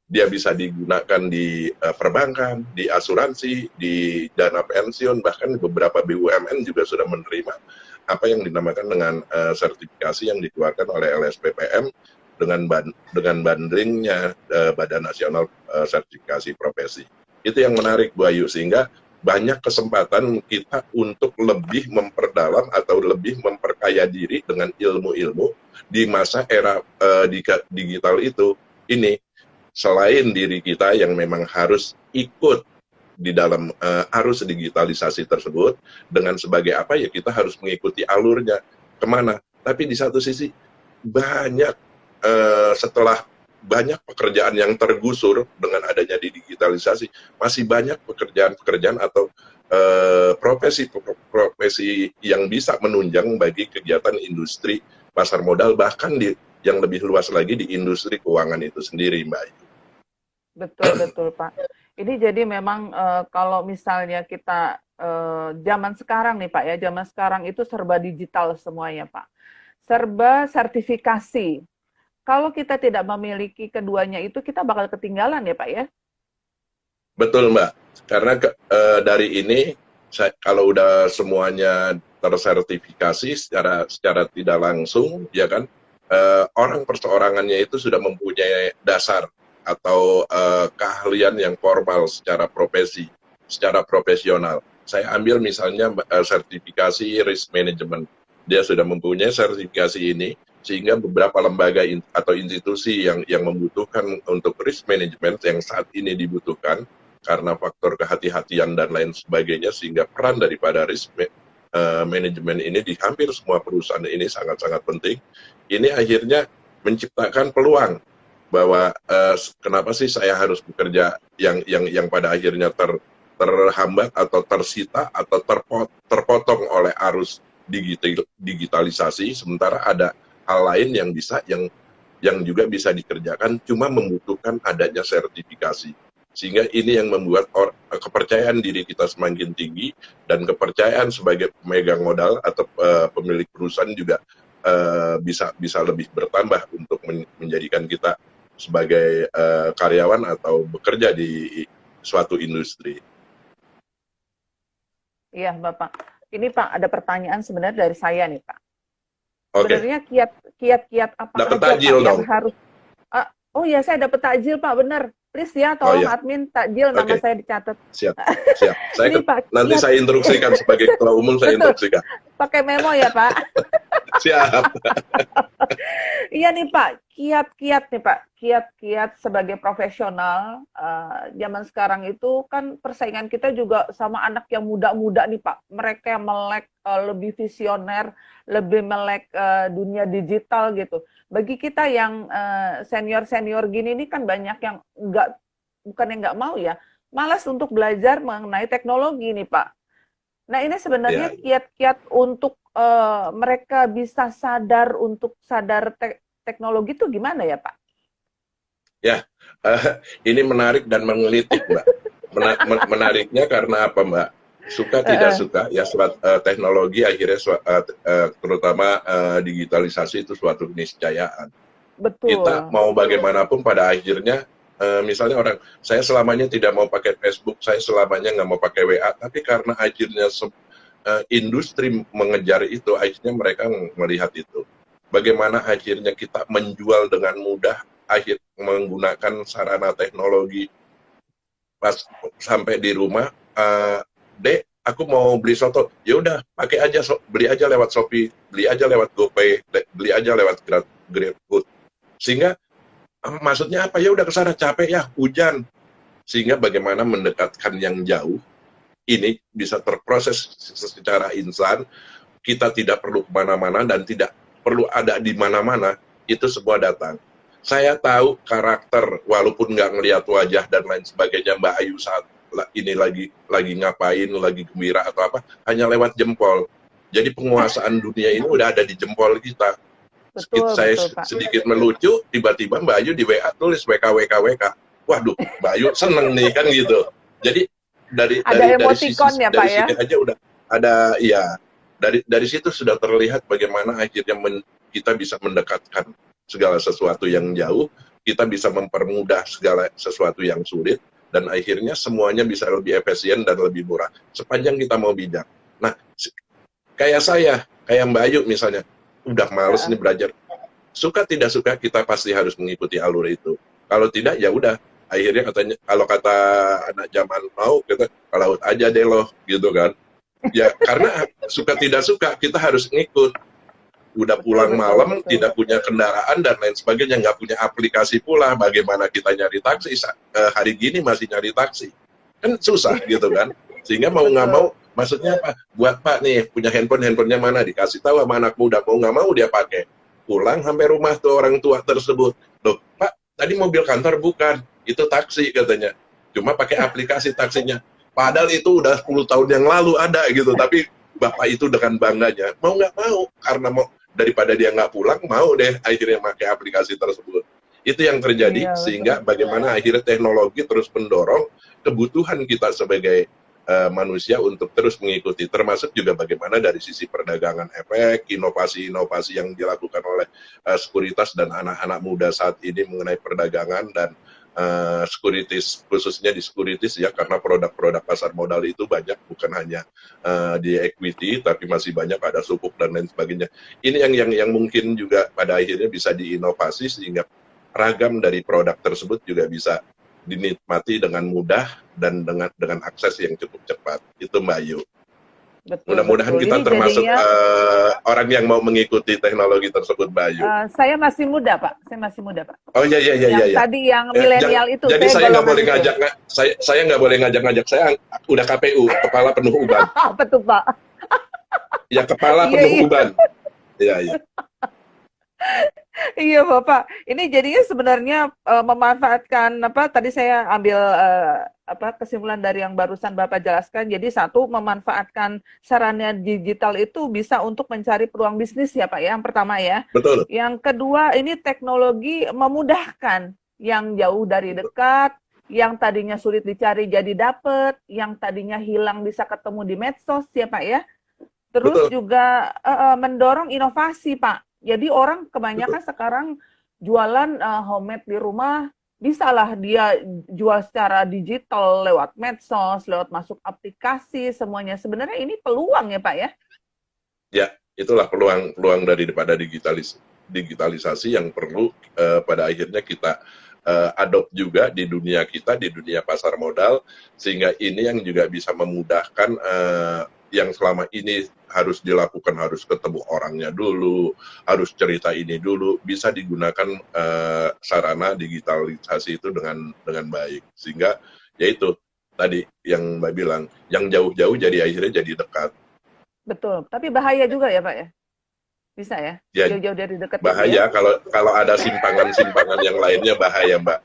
Dia bisa digunakan di perbankan, di asuransi, di dana pensiun, bahkan beberapa BUMN juga sudah menerima apa yang dinamakan dengan sertifikasi yang dikeluarkan oleh LSPPM dengan bandingnya Badan Nasional Sertifikasi Profesi. Itu yang menarik Bu Ayu, sehingga banyak kesempatan kita untuk lebih memperdalam atau lebih memperkaya diri dengan ilmu-ilmu di masa era digital itu. Ini selain diri kita yang memang harus ikut di dalam arus digitalisasi tersebut, dengan sebagai apa ya, kita harus mengikuti alurnya kemana. Tapi di satu sisi banyak setelah banyak pekerjaan yang tergusur dengan adanya di digitalisasi, masih banyak pekerjaan-pekerjaan atau profesi yang bisa menunjang bagi kegiatan industri pasar modal, bahkan yang lebih luas lagi di industri keuangan itu sendiri, Mbak Ayu. Betul Pak. Ini jadi memang kalau misalnya kita zaman sekarang nih Pak ya, zaman sekarang itu serba digital semuanya Pak. Serba sertifikasi. Kalau kita tidak memiliki keduanya itu, kita bakal ketinggalan ya Pak ya? Betul Mbak, karena dari ini kalau udah semuanya tersertifikasi secara tidak langsung, ya kan, orang perseorangannya itu sudah mempunyai dasar atau keahlian yang formal secara profesi, secara profesional. Saya ambil misalnya sertifikasi risk management. Dia sudah mempunyai sertifikasi ini, sehingga beberapa lembaga atau institusi yang membutuhkan untuk risk management yang saat ini dibutuhkan karena faktor kehati-hatian dan lain sebagainya, sehingga peran daripada risk management ini di hampir semua perusahaan ini sangat-sangat penting. Ini akhirnya menciptakan peluang bahwa kenapa sih saya harus bekerja yang pada akhirnya terhambat atau tersita atau terpotong oleh arus digitalisasi, sementara ada hal lain yang juga bisa dikerjakan, cuma membutuhkan adanya sertifikasi. Sehingga ini yang membuat kepercayaan diri kita semakin tinggi, dan kepercayaan sebagai pemegang modal atau pemilik perusahaan juga bisa lebih bertambah untuk menjadikan kita sebagai karyawan atau bekerja di suatu industri. Iya, Bapak. Ini Pak, ada pertanyaan sebenarnya dari saya nih Pak. Okay. Sebenarnya kiat-kiat apa dapat aja takjil Pak dong. yang harus... oh ya, saya dapat takjil Pak, benar. Please ya, tolong admin takjil, nama saya dicatat. Siap. Ini, Pak, nanti saya instruksikan sebagai ketua umum, saya instruksikan. Pakai memo ya Pak. Siap. Iya nih Pak, kiat-kiat nih Pak, kiat-kiat sebagai profesional zaman sekarang itu kan persaingan kita juga sama anak yang muda-muda nih Pak. Mereka yang melek lebih visioner, lebih melek dunia digital gitu. Bagi kita yang senior-senior gini ini kan banyak yang bukan yang nggak mau ya, malas untuk belajar mengenai teknologi nih Pak. Nah ini sebenarnya kiat-kiat untuk mereka bisa sadar teknologi itu gimana ya Pak? Ya, ini menarik dan menggelitik, Mbak. Menariknya karena apa, Mbak? Suka tidak suka, ya teknologi akhirnya terutama digitalisasi itu suatu keniscayaan. Betul. Kita mau bagaimanapun pada akhirnya, misalnya orang, saya selamanya tidak mau pakai Facebook, saya selamanya nggak mau pakai WA, tapi karena akhirnya industri mengejar itu, akhirnya mereka melihat itu. Bagaimana akhirnya kita menjual dengan mudah, menggunakan sarana teknologi, pas sampai di rumah, Dek, aku mau beli soto, ya udah pakai aja, beli aja lewat Shopee, beli aja lewat GoPay, beli aja lewat GrabFood. Sehingga maksudnya apa, ya udah kesana, capek ya, hujan. Sehingga bagaimana mendekatkan yang jauh, ini bisa terproses secara instan, kita tidak perlu kemana-mana dan tidak perlu ada di mana-mana, itu semua datang. Saya tahu karakter, walaupun nggak ngelihat wajah dan lain sebagainya, Mbak Ayu saat ini lagi ngapain, lagi gembira atau apa, hanya lewat jempol. Jadi penguasaan dunia ini udah ada di jempol kita. Saya sedikit melucu, tiba-tiba Mbak Ayu di WA tulis WK. Waduh, Mbak Ayu seneng nih kan gitu. Jadi dari emoticon ya Pak ya? Sini aja udah ada, ya dari situ sudah terlihat bagaimana akhirnya kita bisa mendekatkan segala sesuatu yang jauh, kita bisa mempermudah segala sesuatu yang sulit, dan akhirnya semuanya bisa lebih efisien dan lebih murah, sepanjang kita mau bijak. Nah, kayak saya, kayak Mbak Ayu misalnya, udah males nih belajar. Suka tidak suka, kita pasti harus mengikuti alur itu. Kalau tidak, ya udah. Akhirnya katanya, kalau kata anak zaman mau, kita ke laut aja deh loh, gitu kan. Ya, karena suka tidak suka, kita harus ngikut. Udah pulang malam, tidak punya kendaraan dan lain sebagainya, nggak punya aplikasi pula, bagaimana kita nyari taksi, hari gini masih nyari taksi, kan susah gitu kan, sehingga mau nggak mau, maksudnya apa, buat Pak nih, punya handphonenya mana, dikasih tahu sama anak muda, mau nggak mau dia pakai, pulang sampai rumah tuh orang tua tersebut, loh Pak, tadi mobil kantor bukan, itu taksi katanya, cuma pakai aplikasi taksinya, padahal itu udah 10 tahun yang lalu ada gitu, tapi Bapak itu dengan bangganya, mau nggak mau, karena mau daripada dia nggak pulang, mau deh akhirnya pakai aplikasi tersebut. Itu yang terjadi, sehingga bagaimana akhirnya teknologi terus mendorong kebutuhan kita sebagai manusia untuk terus mengikuti, termasuk juga bagaimana dari sisi perdagangan efek, inovasi-inovasi yang dilakukan oleh sekuritas dan anak-anak muda saat ini mengenai perdagangan dan securities, khususnya di securities ya, karena produk-produk pasar modal itu banyak, bukan hanya di equity, tapi masih banyak ada sukuk dan lain sebagainya. Ini yang mungkin juga pada akhirnya bisa diinovasi sehingga ragam dari produk tersebut juga bisa dinikmati dengan mudah dan dengan akses yang cukup cepat. Itu Mbak Ayu. Mudah-mudahan kita termasuk orang yang mau mengikuti teknologi tersebut, Mbak Ayu. Saya masih muda, Pak. Oh iya. Tadi yang milenial itu. Jadi saya nggak boleh ngajak, saya nggak boleh ngajak. Saya udah KPU, kepala penuh uban. Betul, Pak. Ya, kepala penuh uban. Iya. Iya Bapak, ini jadinya sebenarnya memanfaatkan apa? Tadi saya ambil kesimpulan dari yang barusan Bapak jelaskan. Jadi satu, memanfaatkan sarana digital itu bisa untuk mencari peluang bisnis ya Pak ya. Yang pertama ya. Betul. Yang kedua, ini teknologi memudahkan yang jauh dari dekat, yang tadinya sulit dicari jadi dapet, yang tadinya hilang bisa ketemu di medsos ya Pak ya. Terus juga mendorong inovasi Pak. Jadi orang kebanyakan sekarang jualan homemade di rumah, bisalah dia jual secara digital lewat medsos, lewat masuk aplikasi, semuanya. Sebenarnya ini peluang ya Pak ya? Ya, itulah peluang daripada digitalisasi yang perlu pada akhirnya kita adopt juga di dunia kita, di dunia pasar modal, sehingga ini yang juga bisa memudahkan yang selama ini harus dilakukan, harus ketemu orangnya dulu, harus cerita ini dulu, bisa digunakan sarana digitalisasi itu dengan baik, sehingga yaitu tadi yang Mbak bilang, yang jauh-jauh jadi akhirnya jadi dekat. Betul, tapi bahaya juga ya Pak ya? Bisa ya? Jauh-jauh dari dekat. Bahaya ya? Kalau ada simpangan-simpangan yang lainnya bahaya Mbak.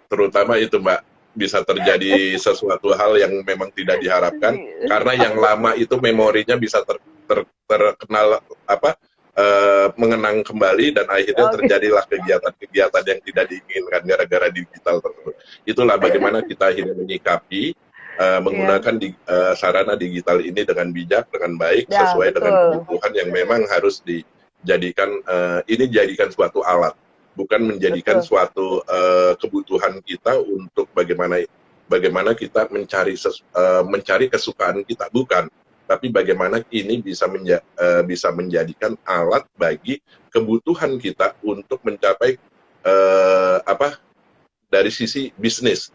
Terutama itu Mbak, bisa terjadi sesuatu hal yang memang tidak diharapkan, karena yang lama itu memorinya bisa terkenal mengenang kembali dan akhirnya Oke. terjadilah kegiatan-kegiatan yang tidak diinginkan gara-gara digital tersebut. Itulah bagaimana kita akhirnya menyikapi menggunakan sarana digital ini dengan bijak, dengan baik, Ya, sesuai dengan betul. kebutuhan yang memang harus dijadikan, ini dijadikan suatu alat, bukan menjadikan Betul. suatu kebutuhan kita untuk bagaimana kita mencari kesukaan kita, bukan. Tapi bagaimana ini bisa menjadikan alat bagi kebutuhan kita untuk mencapai dari sisi bisnis,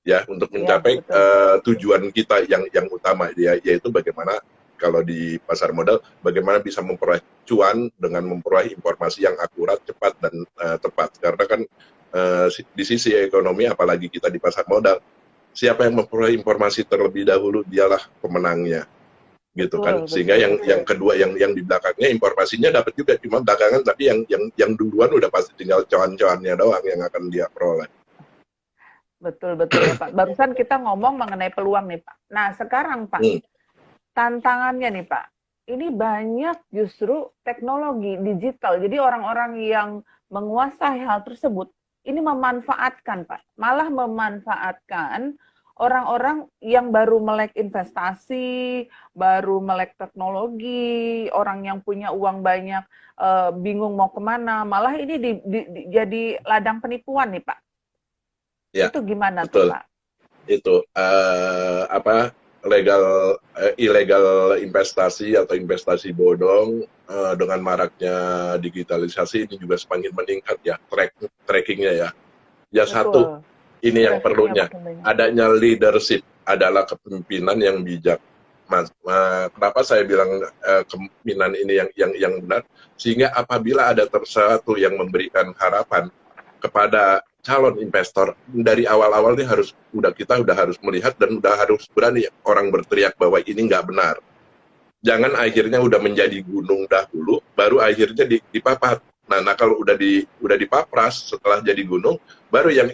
ya, untuk mencapai tujuan kita yang utama, yaitu bagaimana kalau di pasar modal, bagaimana bisa memperoleh cuan dengan memperoleh informasi yang akurat, cepat, dan tepat. Karena kan di sisi ekonomi, apalagi kita di pasar modal, siapa yang memperoleh informasi terlebih dahulu, dialah pemenangnya. Gitu kan, sehingga yang kedua yang di belakangnya informasinya dapat juga, cuma belakangan, tapi yang duluan udah pasti tinggal cuan-cuannya doang yang akan dia peroleh. Betul ya Pak. Barusan kita ngomong mengenai peluang nih Pak. Nah sekarang Pak, tantangannya nih Pak, ini banyak justru teknologi digital. Jadi orang-orang yang menguasai hal tersebut ini memanfaatkan Pak, malah memanfaatkan orang-orang yang baru melek investasi, baru melek teknologi, orang yang punya uang banyak, bingung mau kemana, malah ini jadi ladang penipuan nih Pak. Ya, itu gimana betul. tuh Pak? Itu ilegal investasi atau investasi bodong, dengan maraknya digitalisasi ini juga semakin meningkat ya, trackingnya ya. Ya, satu, ini yang perlunya, adanya leadership, adalah kepemimpinan yang bijak. Kenapa saya bilang kepemimpinan ini yang benar? Sehingga apabila ada satu yang memberikan harapan kepada calon investor, dari awal-awal ini kita udah harus melihat dan udah harus berani orang berteriak bahwa ini nggak benar. Jangan akhirnya udah menjadi gunung dahulu, baru akhirnya dipapat. Nah, kalau udah dipapras setelah jadi gunung, baru yang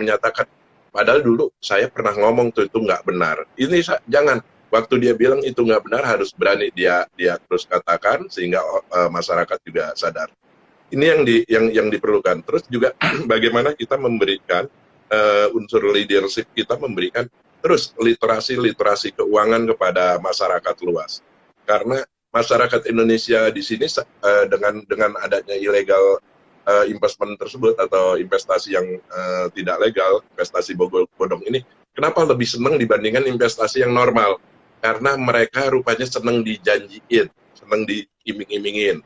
menyatakan, padahal dulu saya pernah ngomong tuh itu nggak benar. Ini jangan, waktu dia bilang itu nggak benar, harus berani dia terus katakan, sehingga masyarakat juga sadar. Ini yang diperlukan. Terus juga bagaimana kita memberikan unsur leadership, kita memberikan terus literasi keuangan kepada masyarakat luas. Karena masyarakat Indonesia di sini dengan adanya illegal investment tersebut atau investasi yang tidak legal, investasi bodong ini, kenapa lebih senang dibandingkan investasi yang normal? Karena mereka rupanya senang dijanjiin, senang diiming-imingin.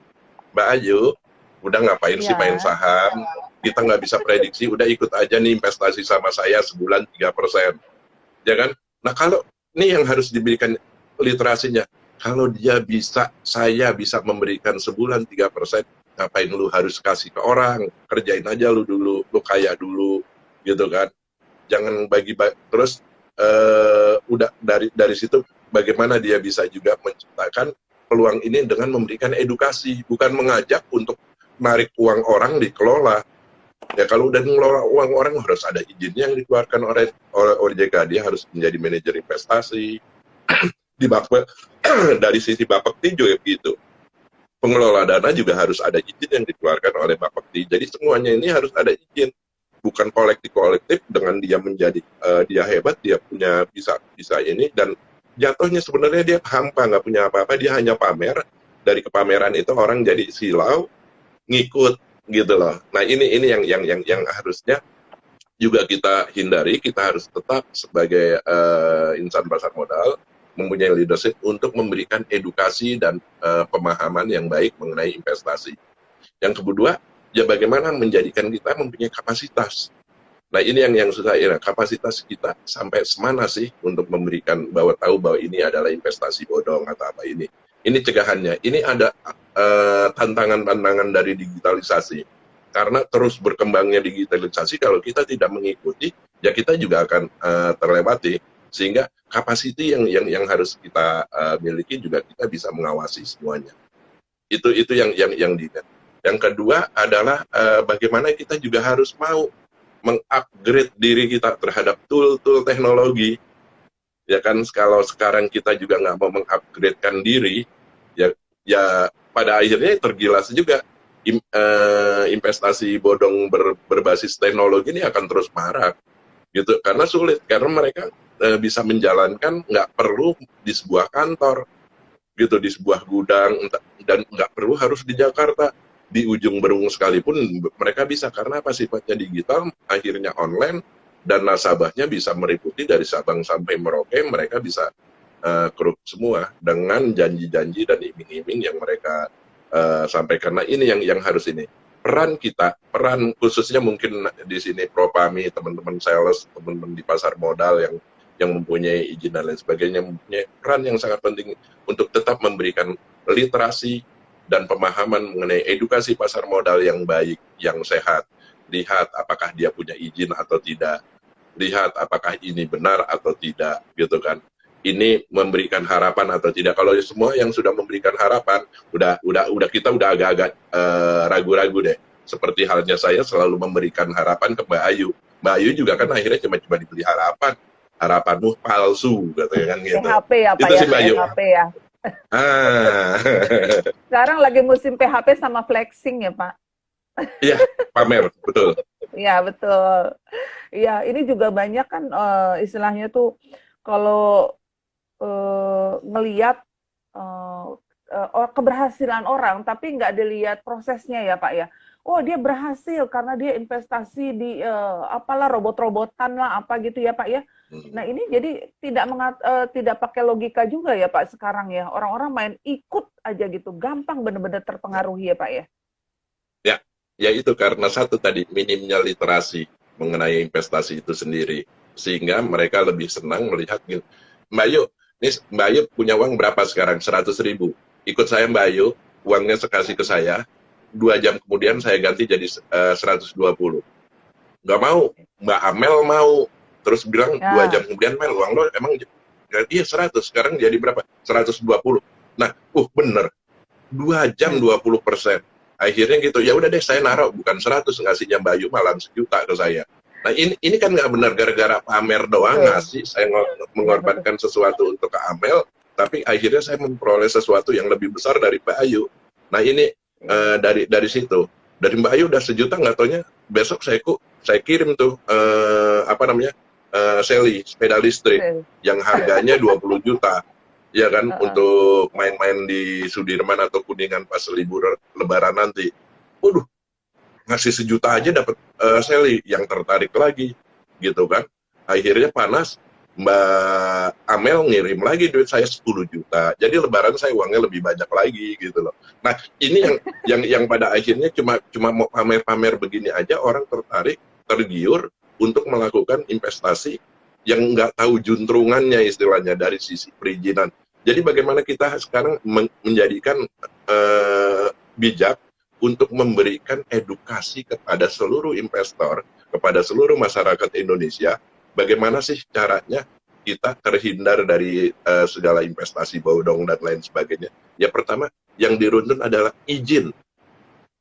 Mbak Ayu, udah ngapain sih main saham? Kita nggak bisa prediksi, udah ikut aja nih investasi sama saya sebulan 3%. Ya kan? Nah, kalau ini yang harus diberikan literasinya. Kalau saya bisa memberikan sebulan 3%, ngapain lu harus kasih ke orang? Kerjain aja lu dulu, lu kaya dulu, gitu kan? Jangan terus udah dari situ bagaimana dia bisa juga menciptakan peluang ini dengan memberikan edukasi, bukan mengajak untuk narik uang orang dikelola. Ya, kalau udah mengelola uang orang harus ada izin yang dikeluarkan oleh OJK, dia harus menjadi manajer investasi. Dari sisi Bapepti juga begitu. Pengelola dana juga harus ada izin yang dikeluarkan oleh Bapepti. Jadi semuanya ini harus ada izin. Bukan kolektif dengan dia menjadi dia hebat, dia punya bisa ini, dan jatuhnya sebenarnya dia hampa, nggak punya apa-apa, dia hanya pamer. Dari kepameran itu orang jadi silau, ngikut gitu loh. Nah, ini yang harusnya juga kita hindari. Kita harus tetap sebagai insan pasar modal mempunyai leadership untuk memberikan edukasi dan pemahaman yang baik mengenai investasi. Yang kedua, ya bagaimana menjadikan kita mempunyai kapasitas. Nah, ini yang susah ya, kapasitas kita sampai semana sih untuk memberikan tahu bahwa ini adalah investasi bodong atau apa ini. Ini cegahannya. Ini ada tantangan-tantangan dari digitalisasi. Karena terus berkembangnya digitalisasi, kalau kita tidak mengikuti, ya kita juga akan terlewati. Sehingga kapasiti yang harus kita miliki juga kita bisa mengawasi semuanya. Itu yang dilihat. Yang kedua adalah bagaimana kita juga harus mau mengupgrade diri kita terhadap tool-tool teknologi. Ya kan, kalau sekarang kita juga nggak mau mengupgradekan diri, ya ya pada akhirnya tergilas juga investasi bodong berbasis teknologi ini akan terus marak gitu, karena sulit, karena mereka bisa menjalankan nggak perlu di sebuah kantor gitu, di sebuah gudang, dan nggak perlu harus di Jakarta, di ujung Berung sekalipun mereka bisa, karena apa, sifatnya digital, akhirnya online, dan nasabahnya bisa meliputi dari Sabang sampai Merauke. Mereka bisa kerup semua dengan janji-janji dan iming-iming yang mereka sampaikan. Nah, ini yang harus ini peran kita, peran khususnya mungkin di sini Propami, teman-teman sales, teman-teman di pasar modal yang mempunyai izin dan lain sebagainya, mempunyai peran yang sangat penting untuk tetap memberikan literasi dan pemahaman mengenai edukasi pasar modal yang baik, yang sehat. Lihat apakah dia punya izin atau tidak, lihat apakah ini benar atau tidak, gitu kan. Ini memberikan harapan atau tidak. Kalau semua yang sudah memberikan harapan, kita udah agak-agak ragu-ragu deh. Seperti halnya saya selalu memberikan harapan ke Mbak Ayu. Mbak Ayu juga kan akhirnya cuma diberi harapan. Harapanmu palsu, katanya kan gitu. PHP ya Pak, itu ya, sih Mbak Ayu. PHP ya. Sekarang lagi musim PHP sama flexing ya Pak. Iya, pamer, betul. Iya, betul. Iya, ini juga banyak kan istilahnya tuh kalau ngelihat keberhasilan orang, tapi nggak dilihat prosesnya ya Pak ya. Oh, dia berhasil karena dia investasi di apalah robot-robotan lah apa gitu ya Pak ya. Nah, ini jadi tidak pakai logika juga ya Pak sekarang ya. Orang-orang main ikut aja gitu, gampang benar-benar terpengaruhi ya Pak ya. Ya itu karena satu tadi, minimnya literasi mengenai investasi itu sendiri, sehingga mereka lebih senang melihat gitu. Mbak Ayu, ini Mbak Ayu punya uang berapa sekarang? 100.000. Ikut saya Mbak Ayu, uangnya kasih ke saya, 2 jam kemudian saya ganti jadi 120. Nggak mau, Mbak Amel mau, terus bilang 2 jam kemudian, Mel, uang lo emang iya 100, sekarang jadi berapa? 120. Nah, bener, 2 jam 20%. Akhirnya gitu, ya udah deh saya naruh, bukan 100, ngasihnya Mbak Ayu malah 1 juta ke saya. Nah ini kan nggak benar, gara-gara pamer doang ngasih, saya mengorbankan sesuatu untuk ke Amel, tapi akhirnya saya memperoleh sesuatu yang lebih besar dari Mbak Ayu. Nah ini dari situ, dari Mbak Ayu udah 1 juta, nggak taunya besok saya kirim tuh Sally, sepeda listrik yang harganya 20 juta. Ya kan, untuk main-main di Sudirman atau Kuningan pas libur Lebaran nanti. Waduh, ngasih 1 juta aja dapat Sally, yang tertarik lagi, gitu kan. Akhirnya panas, Mbak Amel ngirim lagi duit saya 10 juta. Jadi Lebaran saya uangnya lebih banyak lagi, gitu loh. Nah, ini yang pada akhirnya cuma mau pamer-pamer begini aja, orang tertarik, tergiur untuk melakukan investasi yang nggak tahu juntrungannya istilahnya dari sisi perizinan. Jadi bagaimana kita sekarang menjadikan bijak untuk memberikan edukasi kepada seluruh investor, kepada seluruh masyarakat Indonesia, bagaimana sih caranya kita terhindar dari segala investasi bodong dan lain sebagainya. Ya pertama, yang diruntun adalah izin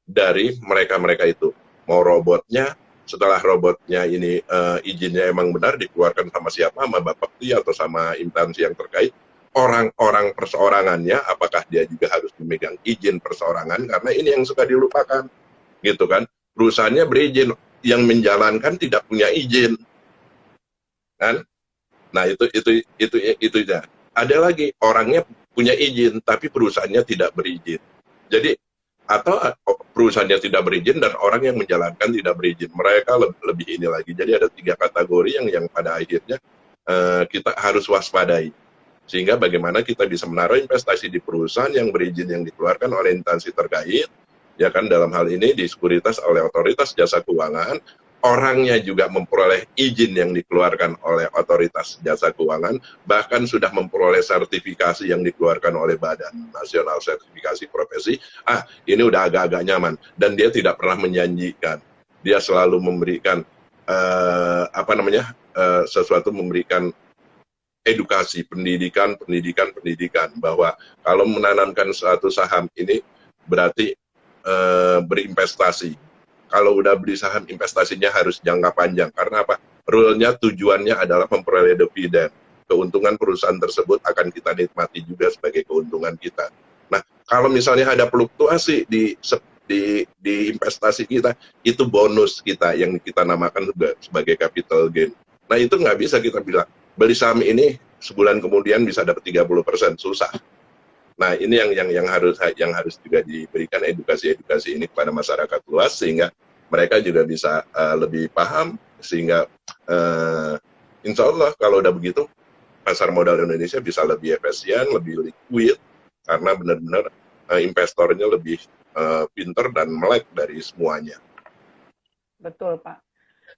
dari mereka-mereka itu. Mau robotnya, setelah robotnya ini izinnya emang benar dikeluarkan sama siapa, sama Bapakti atau sama instansi yang terkait, orang-orang perseorangannya apakah dia juga harus memegang izin perseorangan, karena ini yang suka dilupakan, gitu kan. Perusahaannya berizin, yang menjalankan tidak punya izin, kan? Nah itu ya. Ada lagi orangnya punya izin tapi perusahaannya tidak berizin. Jadi atau perusahaannya tidak berizin dan orang yang menjalankan tidak berizin, mereka lebih ini lagi. Jadi ada 3 kategori yang pada akhirnya kita harus waspadai, sehingga bagaimana kita bisa menaruh investasi di perusahaan yang berizin, yang dikeluarkan oleh instansi terkait, ya kan, dalam hal ini di sekuritas oleh otoritas jasa keuangan, orangnya juga memperoleh izin yang dikeluarkan oleh otoritas jasa keuangan, bahkan sudah memperoleh sertifikasi yang dikeluarkan oleh Badan Nasional Sertifikasi Profesi. Ini udah agak-agak nyaman, dan dia tidak pernah menjanjikan, dia selalu memberikan sesuatu, memberikan edukasi, pendidikan, bahwa kalau menanamkan suatu saham ini berarti berinvestasi. Kalau udah beli saham, investasinya harus jangka panjang. Karena apa? Rule-nya, tujuannya adalah memperoleh dividen. Keuntungan perusahaan tersebut akan kita nikmati juga sebagai keuntungan kita. Nah, kalau misalnya ada fluktuasi di investasi kita, itu bonus kita yang kita namakan sebagai capital gain. Nah itu nggak bisa kita bilang beli saham ini sebulan kemudian bisa dapat 30%, susah. Nah ini yang harus juga diberikan edukasi ini kepada masyarakat luas sehingga mereka juga bisa lebih paham, sehingga insya Allah kalau udah begitu pasar modal Indonesia bisa lebih efisien, lebih liquid, karena benar-benar investornya lebih pinter dan melek dari semuanya. Betul, Pak.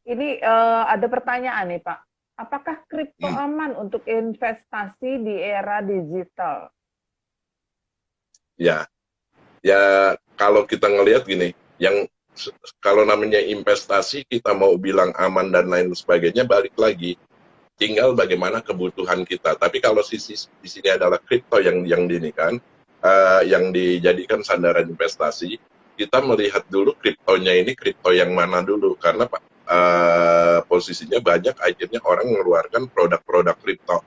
Ini ada pertanyaan nih, Pak. Apakah kripto aman untuk investasi di era digital? Ya kalau kita ngelihat gini, kalau namanya investasi kita mau bilang aman dan lain sebagainya, balik lagi tinggal bagaimana kebutuhan kita. Tapi kalau di sini adalah kripto yang dinikan, yang dijadikan sandaran investasi, kita melihat dulu kriptonya ini kripto yang mana dulu, karena posisinya banyak akhirnya orang mengeluarkan produk-produk kripto,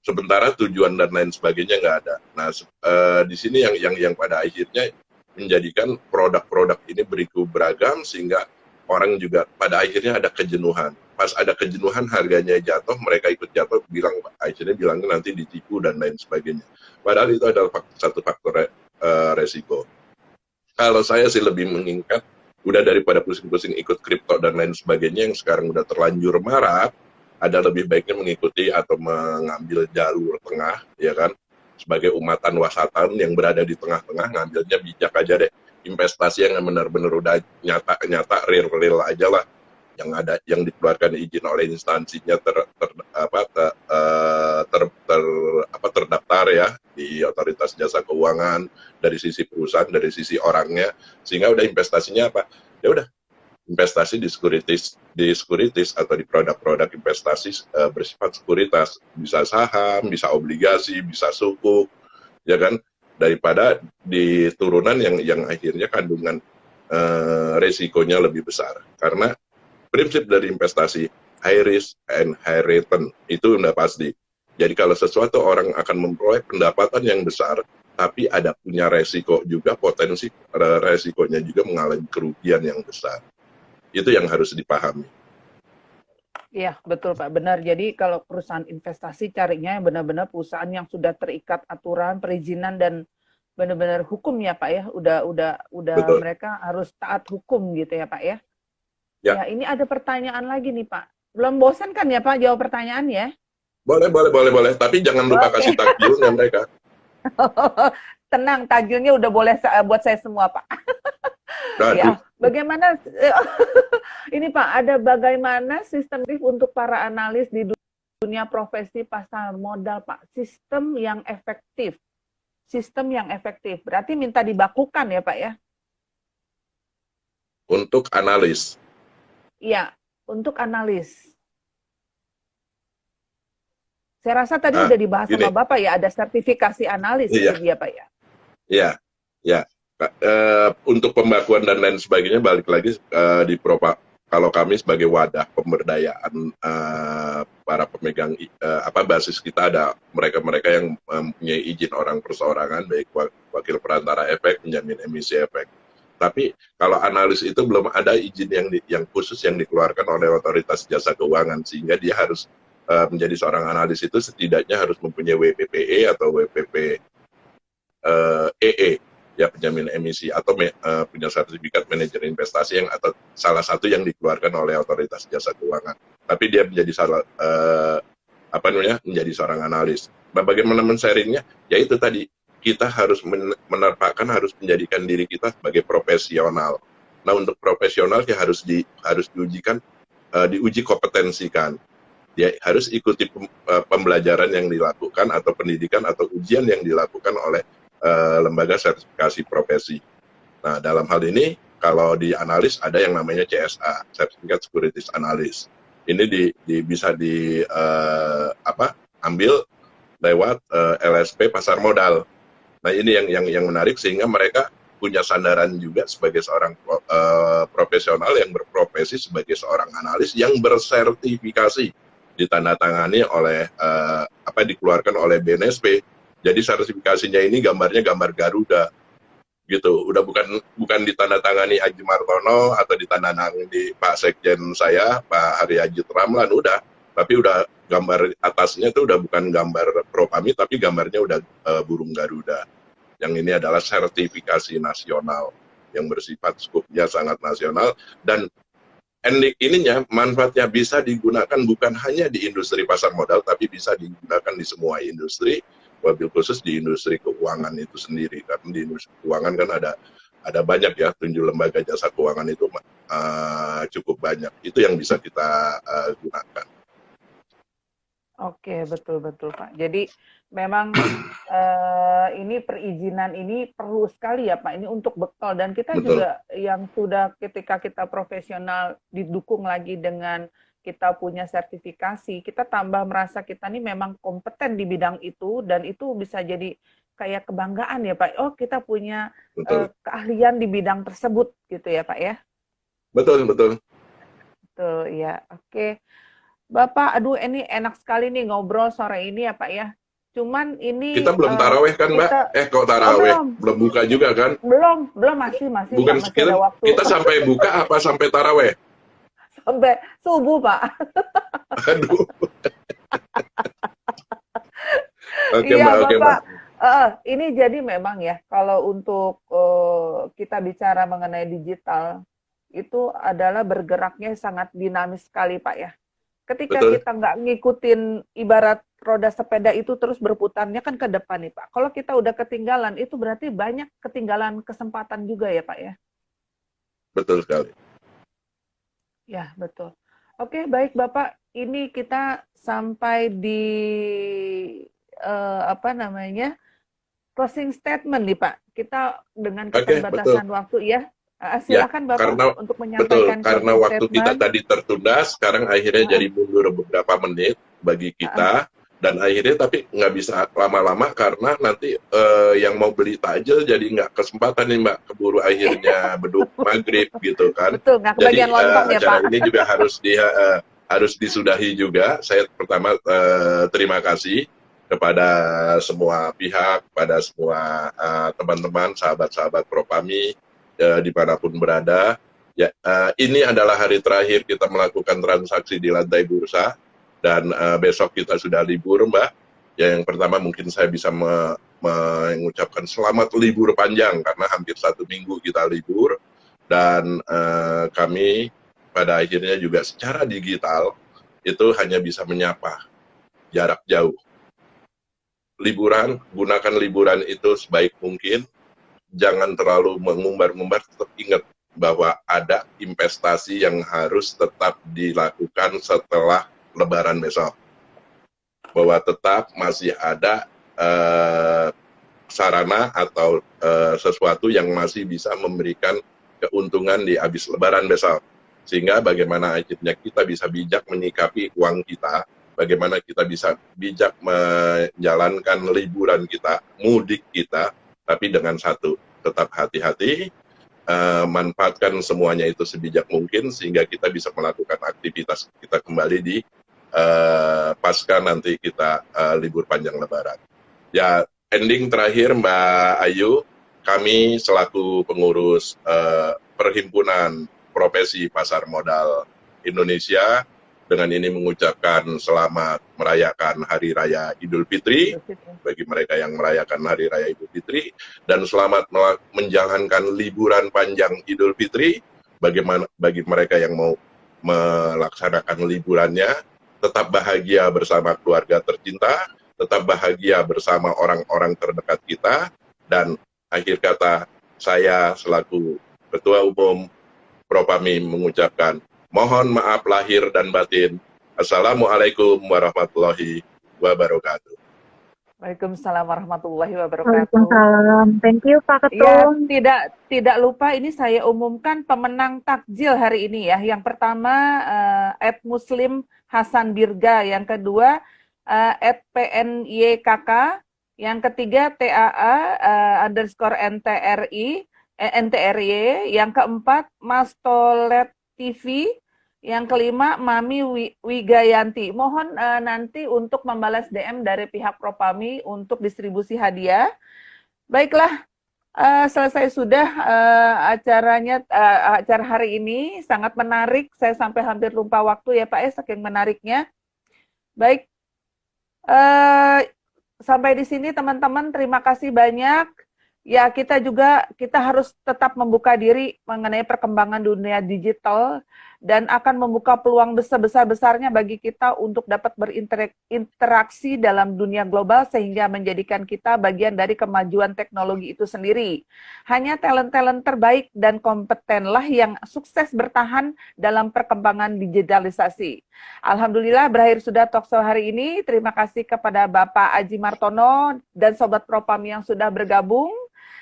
sementara tujuan dan lain sebagainya nggak ada. Nah di sini yang pada akhirnya menjadikan produk-produk ini beragam sehingga orang juga pada akhirnya ada kejenuhan. Pas ada kejenuhan harganya jatuh, mereka ikut jatuh, akhirnya bilang nanti ditipu dan lain sebagainya. Padahal itu adalah satu faktor resiko. Kalau saya sih lebih mengingat, udah daripada pusing-pusing ikut kripto dan lain sebagainya yang sekarang udah terlanjur marak, ada lebih baiknya mengikuti atau mengambil jalur tengah, ya kan? Sebagai umatan wasatan yang berada di tengah-tengah, ngambilnya bijak aja deh. Investasi yang benar-benar udah nyata real aja lah, yang dikeluarkan izin oleh instansinya terdaftar ya di Otoritas Jasa Keuangan, dari sisi perusahaan, dari sisi orangnya, sehingga udah investasinya apa? Ya udah investasi di securities atau di produk-produk investasi bersifat sekuritas, bisa saham, bisa obligasi, bisa sukuk, ya kan, daripada di turunan yang akhirnya kandungan resikonya lebih besar. Karena prinsip dari investasi high risk and high return itu udah pasti. Jadi kalau sesuatu orang akan memperoleh pendapatan yang besar, tapi ada punya resiko juga, potensi resikonya juga mengalami kerugian yang besar. Itu yang harus dipahami. Iya, betul Pak, benar. Jadi kalau perusahaan investasi carinya yang benar-benar perusahaan yang sudah terikat aturan, perizinan dan benar-benar hukum ya Pak ya. Udah Betul. Mereka harus taat hukum gitu ya Pak ya. Ya. Ya, ini ada pertanyaan lagi nih Pak. Belum bosan kan ya Pak jawab pertanyaan ya? Boleh. Tapi jangan lupa kasih takjilnya mereka. Tenang, tajilnya udah boleh buat saya semua Pak. Ya, bagaimana ini Pak, ada bagaimana sistem untuk para analis di dunia profesi pasar modal Pak? Sistem yang efektif. Berarti minta dibakukan ya Pak ya? Untuk analis. Iya, untuk analis. Saya rasa tadi udah dibahas sama Bapak ya, ada sertifikasi analis ya Pak ya? Iya. Untuk pembakuan dan lain sebagainya balik lagi kalau kami sebagai wadah pemberdayaan para pemegang basis kita ada mereka yang mempunyai izin orang perseorangan, baik wakil perantara efek, penjamin emisi efek. Tapi kalau analis itu belum ada izin yang khusus yang dikeluarkan oleh Otoritas Jasa Keuangan, sehingga dia harus menjadi seorang analis itu setidaknya harus mempunyai WPPE atau WPP EE, ya penjamin emisi, atau punya sertifikat manajer investasi atau salah satu yang dikeluarkan oleh Otoritas Jasa Keuangan. Tapi dia menjadi menjadi seorang analis. Nah, bagaimana men-sharingnya? Ya itu tadi, kita harus harus menjadikan diri kita sebagai profesional. Nah, untuk profesional ya harus diujikan, diuji kompetensikan. Dia harus ikuti pembelajaran yang dilakukan atau pendidikan atau ujian yang dilakukan oleh lembaga sertifikasi profesi. Nah, dalam hal ini kalau di analis ada yang namanya CSA, Certificate Securities Analyst. Ini bisa ambil lewat LSP pasar modal. Nah, ini yang menarik sehingga mereka punya sandaran juga sebagai seorang profesional yang berprofesi sebagai seorang analis yang bersertifikasi, ditandatangani oleh dikeluarkan oleh BNSP. Jadi sertifikasinya ini gambarnya gambar Garuda gitu. Udah bukan ditandatangani Haji Martono atau ditandatangani Pak Sekjen saya, Pak Hari Haji Ramlan, udah. Tapi udah gambar atasnya itu udah bukan gambar Propami, tapi gambarnya udah burung Garuda. Yang ini adalah sertifikasi nasional yang bersifat skupnya sangat nasional, dan ininya manfaatnya bisa digunakan bukan hanya di industri pasar modal, tapi bisa digunakan di semua industri, wabil khusus di industri keuangan itu sendiri. Karena di industri keuangan kan ada banyak ya, tunjuk lembaga jasa keuangan itu cukup banyak. Itu yang bisa kita gunakan. Oke, betul Pak. Jadi memang ini perizinan ini perlu sekali ya Pak. Ini untuk bekal, dan kita juga yang sudah ketika kita profesional didukung lagi dengan kita punya sertifikasi, kita tambah merasa kita ini memang kompeten di bidang itu, dan itu bisa jadi kayak kebanggaan ya Pak. Oh, kita punya keahlian di bidang tersebut gitu ya Pak ya. Betul ya. Oke. Bapak, aduh ini enak sekali nih ngobrol sore ini ya Pak ya. Cuman ini kita belum taraweh kan Mbak? Kok taraweh? Belum buka juga kan? Belum masih Bukan, Pak, masih ada waktu. Kita sampai buka apa sampai taraweh? Sampai subuh Pak. Aduh. Oke iya, Mbak, oke Mbak. Ini jadi memang ya, kalau untuk kita bicara mengenai digital, itu adalah bergeraknya sangat dinamis sekali Pak ya. Ketika kita nggak ngikutin ibarat roda sepeda itu terus berputarnya kan ke depan nih Pak. Kalau kita udah ketinggalan, itu berarti banyak ketinggalan kesempatan juga ya Pak ya? Betul sekali. Ya, betul. Oke, baik Bapak. Ini kita sampai di closing statement nih Pak. Kita dengan keterbatasan waktu ya. Silakan Bapak untuk menyampaikan. Karena waktu kita tadi tertunda, sekarang akhirnya jadi mundur beberapa menit bagi kita, dan akhirnya tapi nggak bisa lama-lama karena nanti yang mau beli takjil jadi nggak kesempatan nih Mbak, keburu akhirnya beduk maghrib gitu kan. Betul, nggak kebagian lontong ya acara Pak. ini juga harus disudahi juga. Saya pertama terima kasih kepada semua pihak, pada semua teman-teman, sahabat-sahabat Propami, dimanapun berada. Ya, ini adalah hari terakhir kita melakukan transaksi di lantai bursa, dan besok kita sudah libur Mbak. Ya, yang pertama mungkin saya bisa mengucapkan selamat libur panjang, karena hampir 1 minggu kita libur, dan kami pada akhirnya juga secara digital itu hanya bisa menyapa jarak jauh. Liburan, gunakan liburan itu sebaik mungkin. Jangan terlalu mengumbar-ngumbar, tetap ingat bahwa ada investasi yang harus tetap dilakukan setelah Lebaran besok. Bahwa tetap masih ada sarana atau sesuatu yang masih bisa memberikan keuntungan di habis Lebaran besok. Sehingga bagaimana akhirnya kita bisa bijak menyikapi uang kita, bagaimana kita bisa bijak menjalankan liburan kita, mudik kita, tapi dengan satu, tetap hati-hati, manfaatkan semuanya itu sebijak mungkin, sehingga kita bisa melakukan aktivitas kita kembali di pasca nanti kita libur panjang Lebaran. Ya, ending terakhir Mbak Ayu, kami selaku pengurus Perhimpunan Profesi Pasar Modal Indonesia, dengan ini mengucapkan selamat merayakan Hari Raya Idul Fitri bagi mereka yang merayakan Hari Raya Idul Fitri, dan selamat menjalankan liburan panjang Idul Fitri bagi mereka yang mau melaksanakan liburannya. Tetap bahagia bersama keluarga tercinta, tetap bahagia bersama orang-orang terdekat kita, dan akhir kata saya selaku Ketua Umum Propami mengucapkan mohon maaf lahir dan batin. Assalamualaikum warahmatullahi wabarakatuh. Waalaikumsalam warahmatullahi wabarakatuh. Waalaikumsalam. Thank you Pak Ketum. Ya, tidak lupa ini saya umumkan pemenang takjil hari ini ya. Yang pertama @muslim Hasan Dirga, yang kedua @PNYKK, yang ketiga TAA_NTRY, yang keempat Mastolet TV, Yang kelima, Mami Wigayanti. Mohon nanti untuk membalas DM dari pihak Propami untuk distribusi hadiah. Baiklah, selesai sudah acara hari ini. Sangat menarik. Saya sampai hampir lupa waktu ya Pak, saking menariknya. Baik, sampai di sini teman-teman. Terima kasih banyak. Ya, kita harus tetap membuka diri mengenai perkembangan dunia digital dan akan membuka peluang besar-besarnya bagi kita untuk dapat berinteraksi dalam dunia global sehingga menjadikan kita bagian dari kemajuan teknologi itu sendiri. Hanya talent-talent terbaik dan kompetenlah yang sukses bertahan dalam perkembangan digitalisasi. Alhamdulillah berakhir sudah talkshow hari ini. Terima kasih kepada Bapak Aji Martono dan Sobat Propami yang sudah bergabung.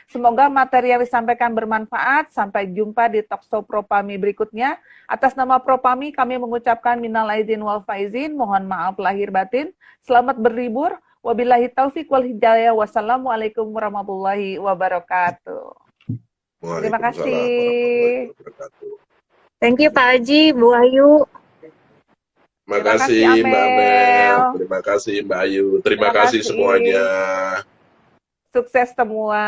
Semoga materi yang disampaikan bermanfaat. Sampai jumpa di talkshow Propami berikutnya. Atas nama Propami kami mengucapkan minal aidin wal faizin. Mohon maaf lahir batin. Selamat berlibur. Wabillahi taufik wal hidayah. Wassalamualaikum warahmatullahi wabarakatuh. Terima kasih. Thank you Pak Aji, Bu Ayu. Terima kasih Mbak Mel. Terima kasih Mbak Ayu. Terima kasih semuanya. Sukses semua.